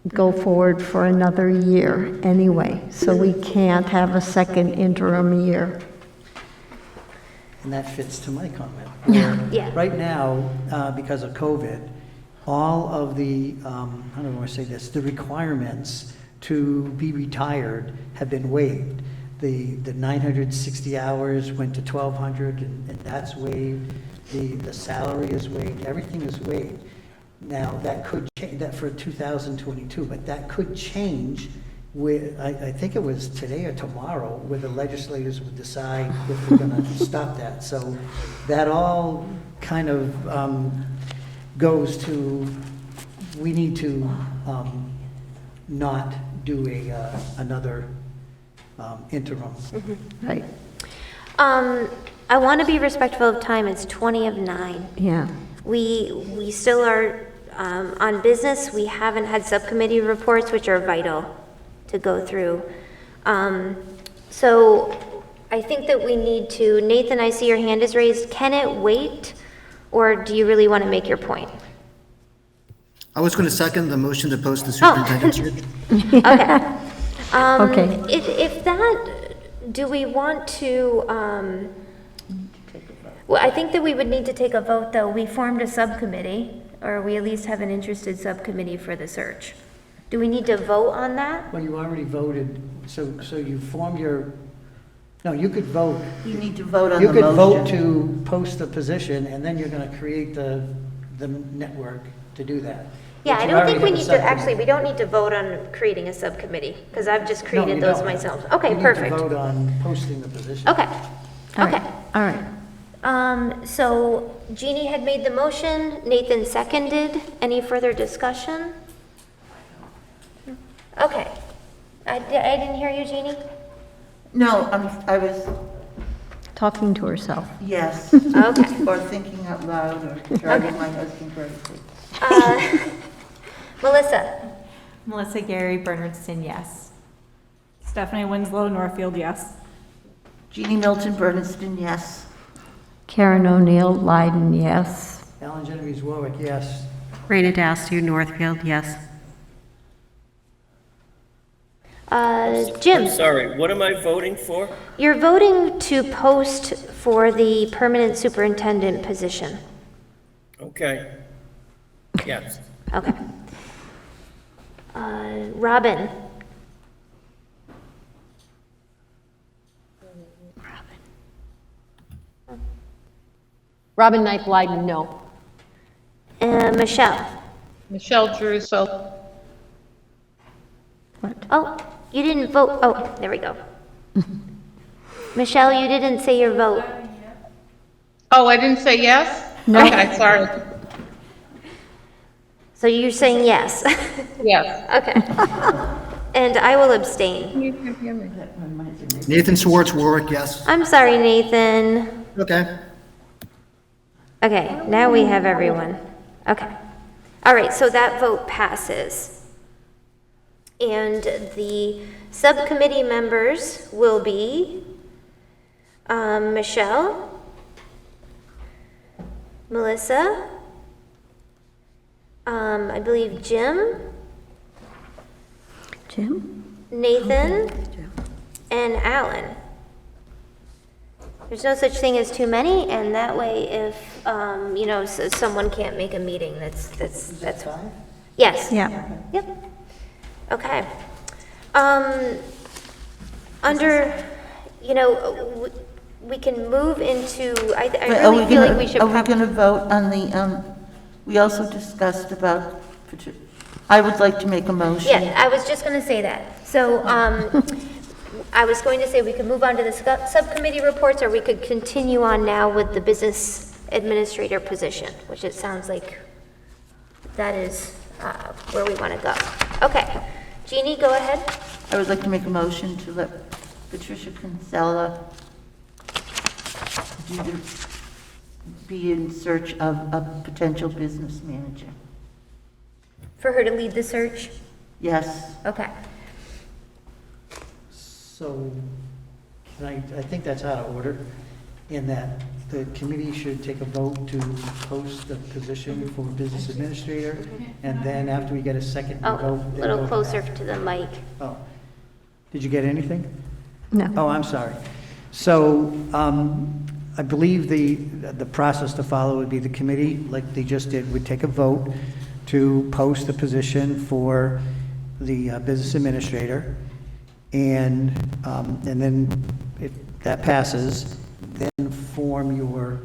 go forward for another year anyway, so we can't have a second interim year. And that fits to my comment. where Yeah. Right now, because of COVID, all of the, how do I want to say this, the requirements to be retired have been waived. The 960 hours went to 1,200, and that's waived. The salary is waived, everything is waived. Now, that could change, that for 2022, but that could change with, I think it was today or tomorrow, where the legislators would decide if we're gonna stop that. So that all kind of goes to, we need to not do another interim. Right, I want to be respectful of time. It's 20 of 9. yeah. We still are on business. We haven't had subcommittee reports, which are vital to go through. So I think that we need to, Nathan, I see your hand is raised. Can it wait, or do you really want to make your point? I was going to second the motion to post the superintendent search. Okay. Okay. If that, do we want to, well, I think that we would need to take a vote, though. We formed a subcommittee, or we at least have an interested subcommittee for the search. Do we need to vote on that? Well, you already voted, so you formed your, no, you could vote. You need to vote on You the could vote motion. to post the position, and then you're gonna create the network to do that. Yeah, But I you don't already think we have a need to, subcommittee. actually, we don't need to vote on creating a subcommittee, because I've just No, created you those don't. myself. Okay, You perfect. need to vote on posting the position. Okay, All right, okay. all right. So Jeannie had made the motion, Nathan seconded. Any further discussion? Okay. I didn't hear you, Jeannie? No, I was, Talking to herself. yes. Okay. Or thinking out loud, or driving my husband crazy. Melissa? Melissa Gary, Bernardston, yes. Stephanie Winslow, Northfield, yes. Jeannie Milton, Bernardston, yes. Karen O'Neill, Leiden, yes. Alan Genovese Warwick, yes. Raina Dasty, Northfield, yes. Jim? I'm sorry, what am I voting for? You're voting to post for the permanent superintendent position. Okay. Yes. Okay. Robin? Robin Knight Blyden, no. Michelle? Michelle Druso. Oh, you didn't vote. Oh, there we go. Michelle, you didn't say your vote. Oh, I didn't say yes? No. Okay, sorry. So you're saying yes? Yes. Okay. And I will abstain. Nathan Swartz, Warwick, yes. I'm sorry, Nathan. Okay. Okay, now we have everyone. Okay. All right, so that vote passes. And the subcommittee members will be Michelle, Melissa, I believe Jim, Nathan, and Alan. There's no such thing as too many, and that way if, someone can't make a meeting, that's. fine? Yes. Yeah. Yep. Okay. Under, we can move into, I really feel like we should. Are we gonna vote on the, we also discussed about, I would like to make a motion. Yeah, I was just going to say that. So I was going to say we could move on to the subcommittee reports, or we could continue on now with the business administrator position, which it sounds like that is where we want to go. Okay. Jeannie, go ahead. I would like to make a motion to let Patricia Kinsella be in search of a potential business manager. For her to lead the search? Yes. Okay. So, I think that's out of order, in that the committee should take a vote to post the position for business administrator, and then after we get a second Oh, vote. a then little vote. closer to the mic. Oh, did you get anything? No. Oh, I'm sorry. So, I believe the process to follow would be the committee, like they just did, would take a vote to post the position for the business administrator. And then if that passes, then form your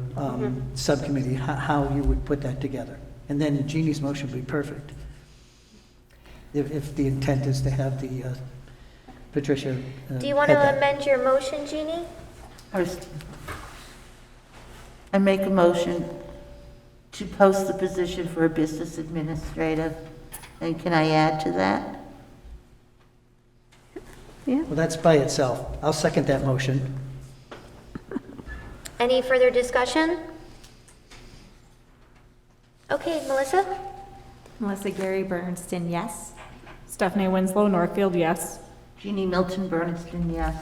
subcommittee, how you would put that together. And then Jeannie's motion would be perfect. If the intent is to have the Patricia. Do you want to head that. amend your motion, Jeannie? First, I make a motion to post the position for a business administrator. And can I add to that? Well, that's by itself. I'll second that motion. Any further discussion? Okay, Melissa? Melissa Gary Bernardston, yes. Stephanie Winslow, Northfield, yes. Jeannie Milton Bernardston, yes.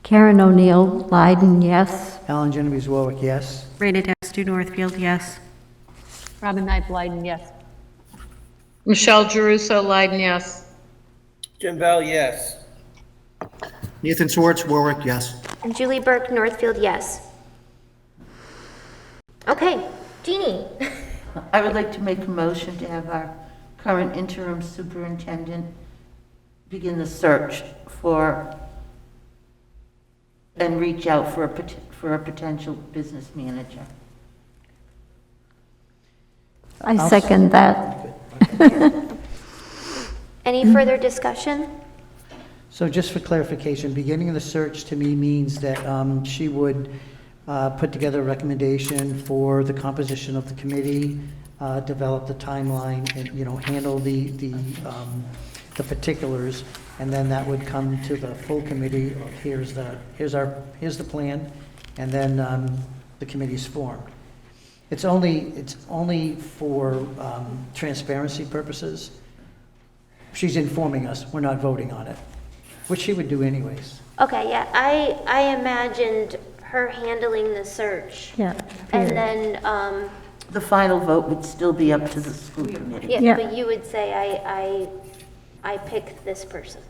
Karen O'Neill, Leiden, yes. Alan Genovese Warwick, yes. Raina Testu, Northfield, yes. Robin Knight Blyden, yes. Michelle Jeruso, Leiden, yes. Jim Bell, yes. Nathan Swartz, Warwick, yes. And Julie Burke, Northfield, yes. Okay, Jeannie. I would like to make a motion to have our current interim superintendent begin the search for and reach out for a potential business manager. I second that. Any further discussion? So just for clarification, beginning of the search to me means that she would put together a recommendation for the composition of the committee, develop the timeline, and, handle the particulars, and then that would come to the full committee. Here's the plan, and then the committee's formed. It's only for transparency purposes. She's informing us, we're not voting on it, which she would do anyways. Okay, yeah, I imagined her handling the search. Yeah. And then, The final vote would still be up to the school committee. yeah, Yeah. but you would say, I picked this person.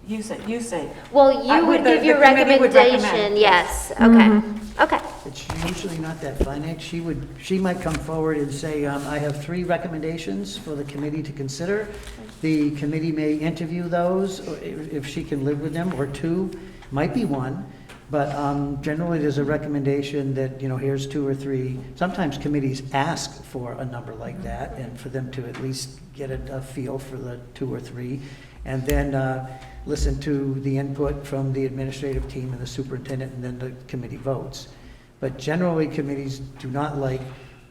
You say. Well, you would give your the committee would recommend, recommendation, yes, okay, okay. It's usually not that finite. She might come forward and say, I have 3 recommendations for the committee to consider. The committee may interview those, or if she can live with them, or 2, might be 1. But generally, there's a recommendation that, here's 2 or 3. Sometimes committees ask for a number like that, and for them to at least get a feel for the 2 or 3. And then listen to the input from the administrative team and the superintendent, and then the committee votes. But generally, committees do not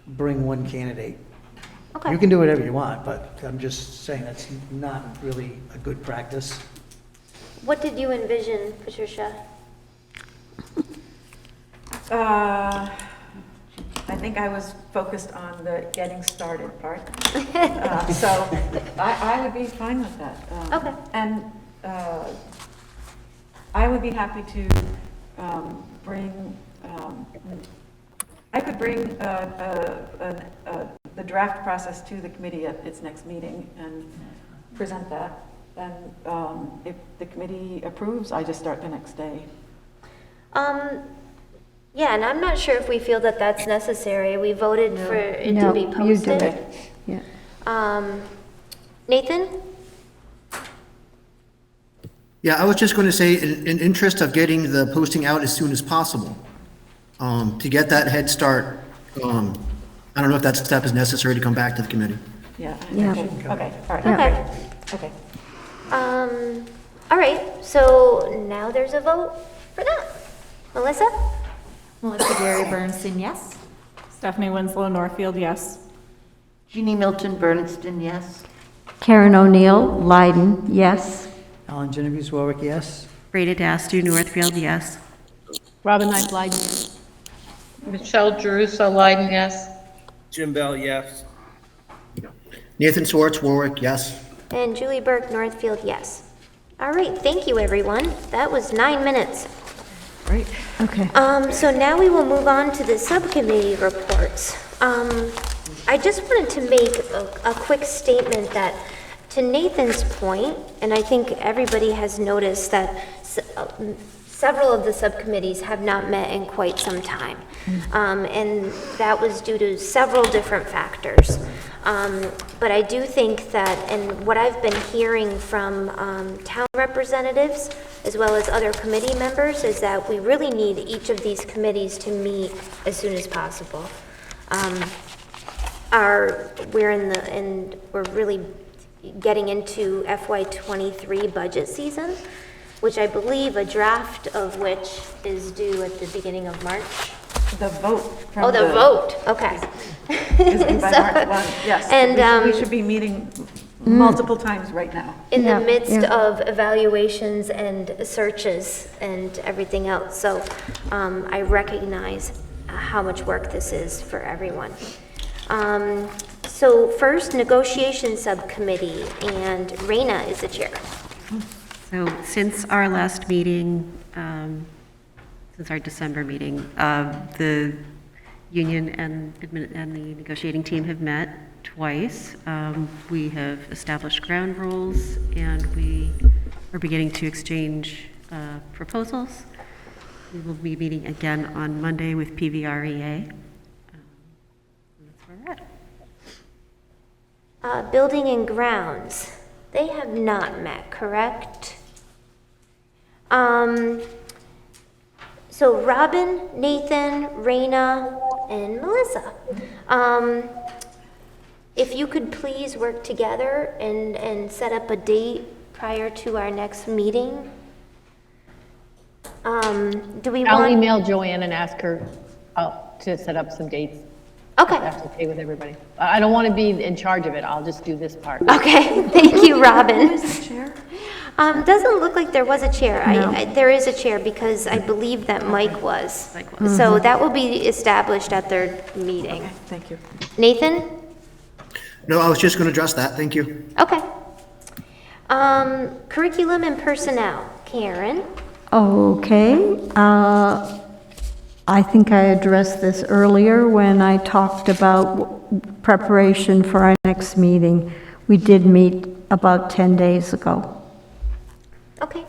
bring one candidate. Okay. You can do whatever you want, but I'm just saying that's not really a good practice. What did you envision, Patricia? I think I was focused on the getting started part. So I would be fine with that. Okay. And I would be happy to bring, I could bring the draft process to the committee at its next meeting and present that. And if the committee approves, I just start the next day. Yeah, and I'm not sure if we feel that that's necessary. We voted for it to be No, you do posted. it. Yeah. Nathan? Yeah, I was just going to say, in interest of getting the posting out as soon as possible, to get that head start, I don't know if that step is necessary to come back to the committee. Yeah. Yeah. Okay, all right. Okay. Okay. All right, so now there's a vote for that. Melissa? Melissa Gary Bernstein, yes. Stephanie Winslow, Northfield, yes. Jeannie Milton, Bernardston, yes. Karen O'Neill, Leiden, yes. Alan Genovese, Warwick, yes. Rita Dastu, Northfield, yes. Robin Knight Blyden, yes. Michelle Jeruso, Leiden, yes. Jim Bell, yes. Nathan Swartz, Warwick, yes. And Julie Burke, Northfield, yes. All right, thank you, everyone. That was 9 minutes. Great. Okay. So now we will move on to the subcommittee reports. I just wanted to make a quick statement that, to Nathan's point, and I think everybody has noticed that several of the subcommittees have not met in quite some time. And that was due to several different factors. But I do think that, and what I've been hearing from town representatives, as well as other committee members, is that we really need each of these committees to meet as soon as possible. We're really getting into FY23 budget season, which I believe a draft of which is due at the beginning of March. The vote. from Oh, the vote, okay. Is by So- March 1, yes. And, We should be meeting multiple times right now. in the Yeah, midst yeah. of evaluations and searches and everything else. So I recognize how much work this is for everyone. So first, negotiation subcommittee, and Raina is the chair. So since our last meeting, since our December meeting, the union and the negotiating team have met twice. We have established ground rules, and we are beginning to exchange proposals. We will be meeting again on Monday with PVREA. That's where we're at. Building and grounds, they have not met, correct? So Robin, Nathan, Raina, and Melissa. If you could please work together and set up a date prior to our next meeting. Do we I'll want? email Joanne and ask her to set up some dates. Okay, If that's okay with everybody. I don't want to be in charge of it, I'll just do this part. okay, thank you, Robin. Who's the chair? Doesn't look like there was a chair. No. There is a chair because I believe that Mike was. Mike was. So that will be established at their meeting. Okay, thank you. Nathan? No, I was just going to address that, thank you. Okay. Curriculum and personnel, Karen? Okay, I think I addressed this earlier when I talked about preparation for our next meeting. We did meet about 10 days ago. Okay.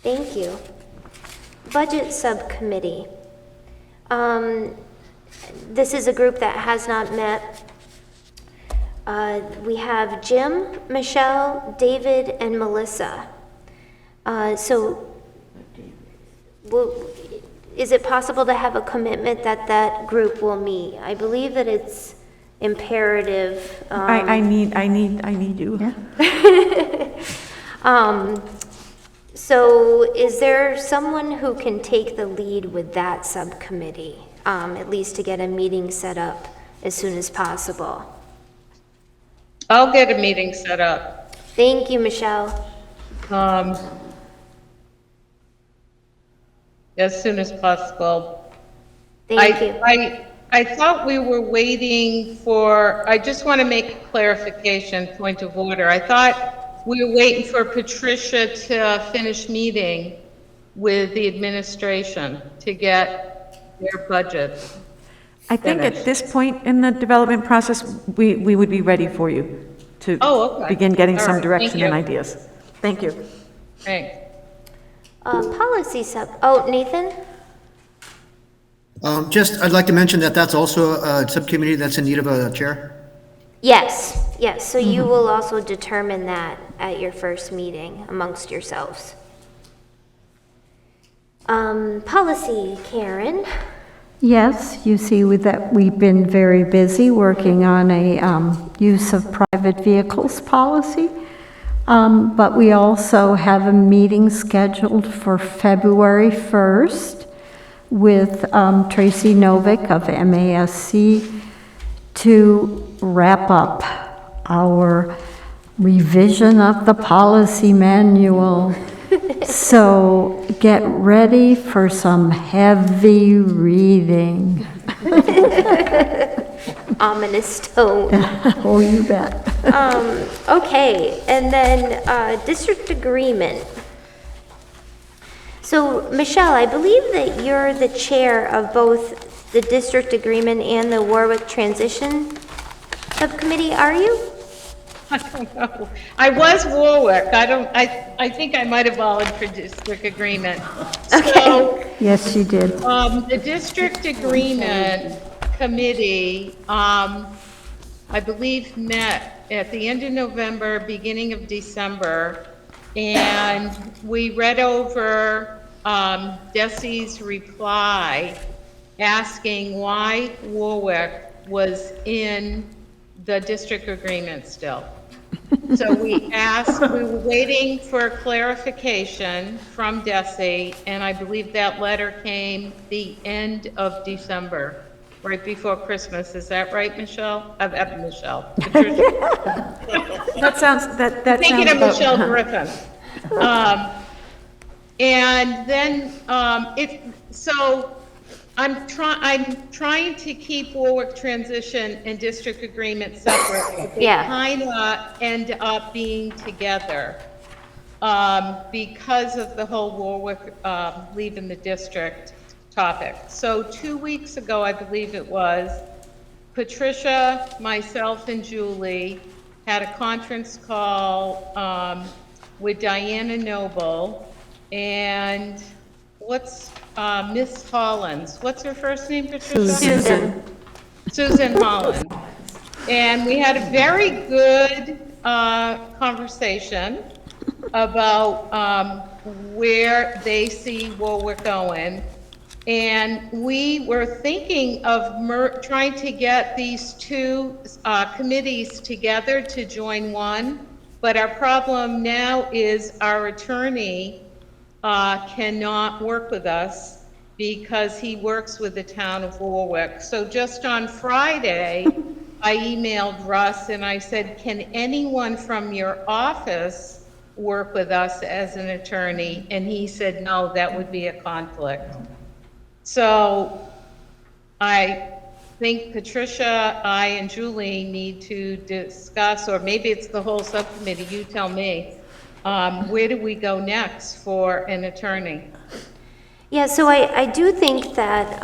Thank you. Budget subcommittee. This is a group that has not met. We have Jim, Michelle, David, and Melissa. Is it possible to have a commitment that that group will meet? I believe that it's imperative. I need you. So is there someone who can take the lead with that subcommittee, at least to get a meeting set up as soon as possible? I'll get a meeting set up. Thank you, Michelle. As soon as possible. Thank you. I thought we were waiting for, I just want to make a clarification, point of order. I thought we were waiting for Patricia to finish meeting with the administration to get their budget. I think at this point in the development process, we would be ready for you to Oh, okay. begin getting All some right, direction thank and you. ideas. Thank you. Thanks. Policy Nathan? I'd like to mention that that's also a subcommittee that's in need of a chair. Yes, yes, so you will also determine that at your first meeting amongst yourselves. Policy, Karen? Yes, you see that we've been very busy working on a use of private vehicles policy. But we also have a meeting scheduled for February 1st with Tracy Novick of MASC to wrap up our revision of the policy manual. So get ready for some heavy reading. Ominous tone. Oh, you bet. Okay, and then district agreement. So, Michelle, I believe that you're the chair of both the district agreement and the Warwick transition subcommittee, are you? I don't know. I was Warwick. I think I might have volunteered for district agreement. So, Yes, you did. the district agreement committee, I believe met at the end of November, beginning of December, and we read over Desi's reply asking why Warwick was in the district agreement still. So we were waiting for clarification from Desi, and I believe that letter came the end of December, right before Christmas. Is that right, Michelle? Michelle. Patricia. That sounds Thinking of about- Michelle Griffin. And then, I'm trying to keep Warwick transition and district agreement separate. But they Yeah. kind of end up being together because of the whole Warwick leaving the district topic. So 2 weeks ago, I believe it was, Patricia, myself, and Julie had a conference call with Diana Noble and what's Miss Hollins? What's her first name, Patricia? Susan Hollins. And we had a very good conversation about where they see Warwick going. And we were thinking of trying to get these two committees together to join one. But our problem now is our attorney cannot work with us because he works with the town of Warwick. So just on Friday, I emailed Russ and I said, can anyone from your office work with us as an attorney? And he said, no, that would be a conflict. So I think Patricia, I, and Julie need to discuss, or maybe it's the whole subcommittee, you tell me, where do we go next for an attorney? Yeah, so I do think that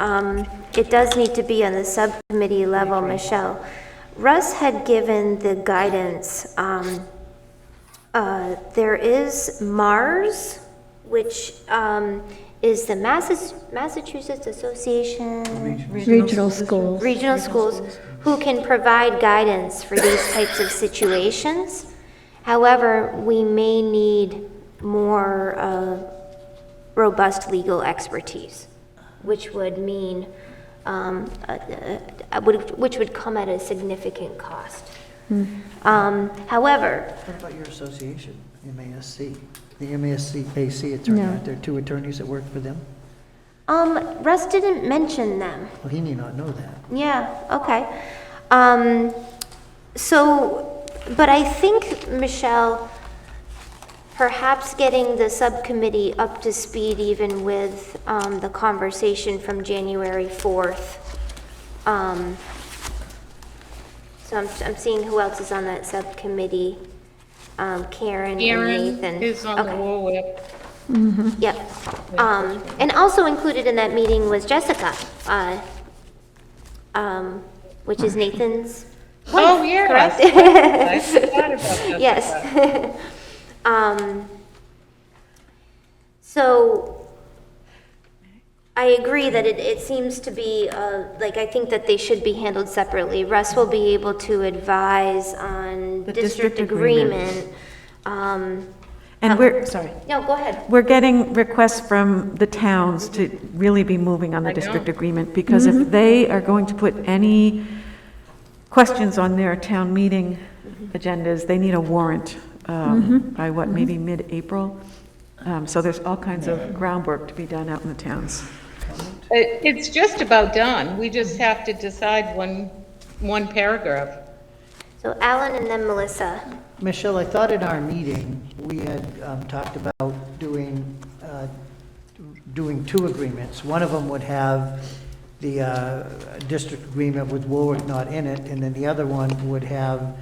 it does need to be on the subcommittee level, Michelle. Russ had given the guidance. There is MARS, which is the Massachusetts Association Regional schools. Regional schools, who can provide guidance for these types of situations. However, we may need more robust legal expertise, which would mean, which would come at a significant cost. However, What about your association, MASC? The MASC attorney, No. aren't there two attorneys that work for them? Russ didn't mention them. Well, he may not know that. Yeah, okay. So But I think, Michelle, perhaps getting the subcommittee up to speed even with the conversation from January 4th. So I'm seeing who else is on that subcommittee. Karen and Nathan. Aaron is on the Okay. Warwick. Yep. And also included in that meeting was Jessica, which is Nathan's wife, Oh, yes. correct? I forgot about Jessica. Yes. So I agree that it seems to be, like, I think that they should be handled separately. Russ will be able to advise on The district district agreement. agreement. And we're, sorry, No, go ahead. we're getting requests from the towns to really be moving on the I know. district agreement, because if they are going to put any questions on their town meeting agendas, they need a warrant by what, maybe mid-April? So there's all kinds of groundwork to be done out in the towns. It's just about done. We just have to decide one paragraph. So Alan and then Melissa. Michelle, I thought in our meeting, we had talked about doing two agreements. One of them would have the district agreement with Warwick not in it, and then the other one would have,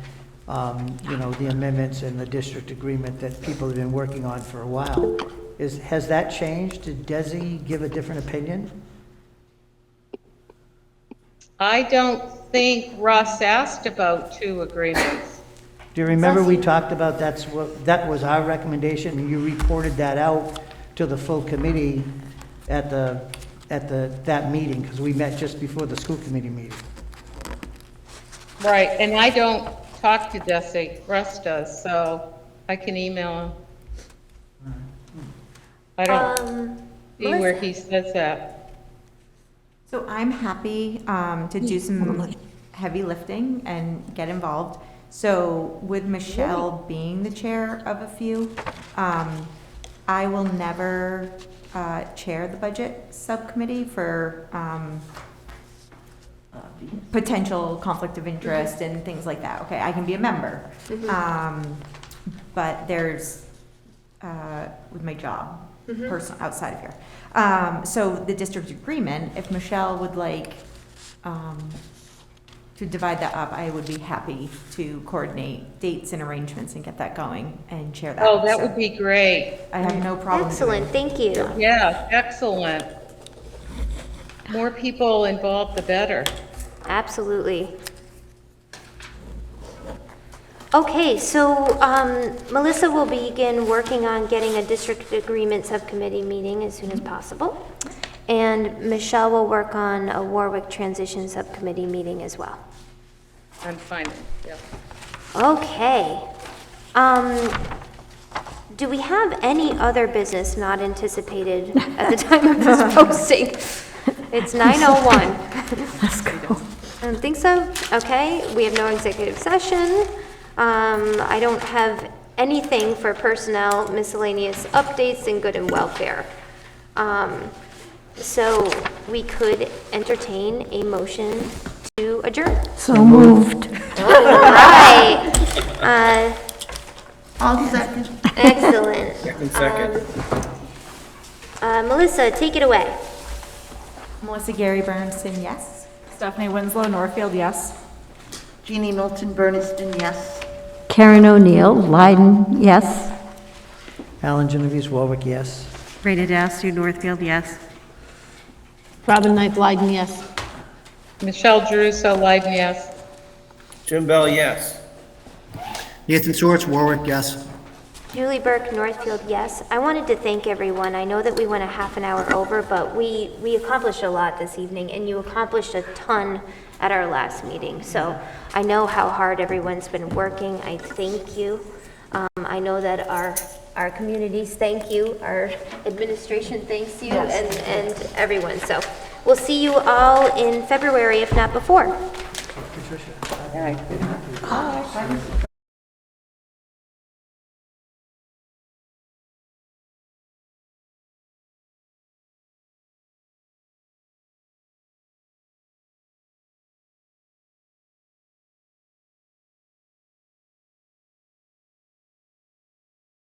the amendments and the district agreement that people have been working on for a while. Has that changed? Did Desi give a different opinion? I don't think Russ asked about two agreements. Do you remember we talked about that was our recommendation, and you reported that out to the full committee at that meeting, because we met just before the school committee meeting. Right, and I don't talk to Desi, Russ does, so I can email him. I don't see where he says that. So I'm happy to do some heavy lifting and get involved. So with Michelle being the chair of a few, I will never chair the budget subcommittee for potential conflict of interest and things like that. Okay, I can be a member. But there's, with my job, outside of here. So the district agreement, if Michelle would like to divide that up, I would be happy to coordinate dates and arrangements and get that going and share that. Oh, that So would be great. I have no problem. Excellent, thank you. Yeah, excellent. More people involved, the better. Absolutely. Okay, so Melissa will begin working on getting a district agreement subcommittee meeting as soon as possible. And Michelle will work on a Warwick transition subcommittee meeting as well. I'm fine, yeah. Okay. Do we have any other business not anticipated at the time of this posting? It's 9:01. Let's go. I don't think so. Okay, we have no executive session. I don't have anything for personnel, miscellaneous updates, and good and welfare. So we could entertain a motion to adjourn. So moved. All right. I'll second. Excellent. Second. Melissa, take it away. Melissa Gary Bernardston, yes. Stephanie Winslow, Northfield, yes. Jeannie Milton, Bernardston, yes. Karen O'Neill, Leiden, yes. Alan Genovese, Warwick, yes. Rita Dastu, Northfield, yes. Robin Knight Blyden, yes. Michelle Druso, Leiden, yes. Jim Bell, yes. Nathan Swartz, Warwick, yes. Julie Burke, Northfield, yes. I wanted to thank everyone. I know that we went a half an hour over, but we accomplished a lot this evening, and you accomplished a ton at our last meeting. So I know how hard everyone's been working. I thank you. I know that our communities thank you, our administration thanks you, and everyone. So we'll see you all in February, if not before. Patricia.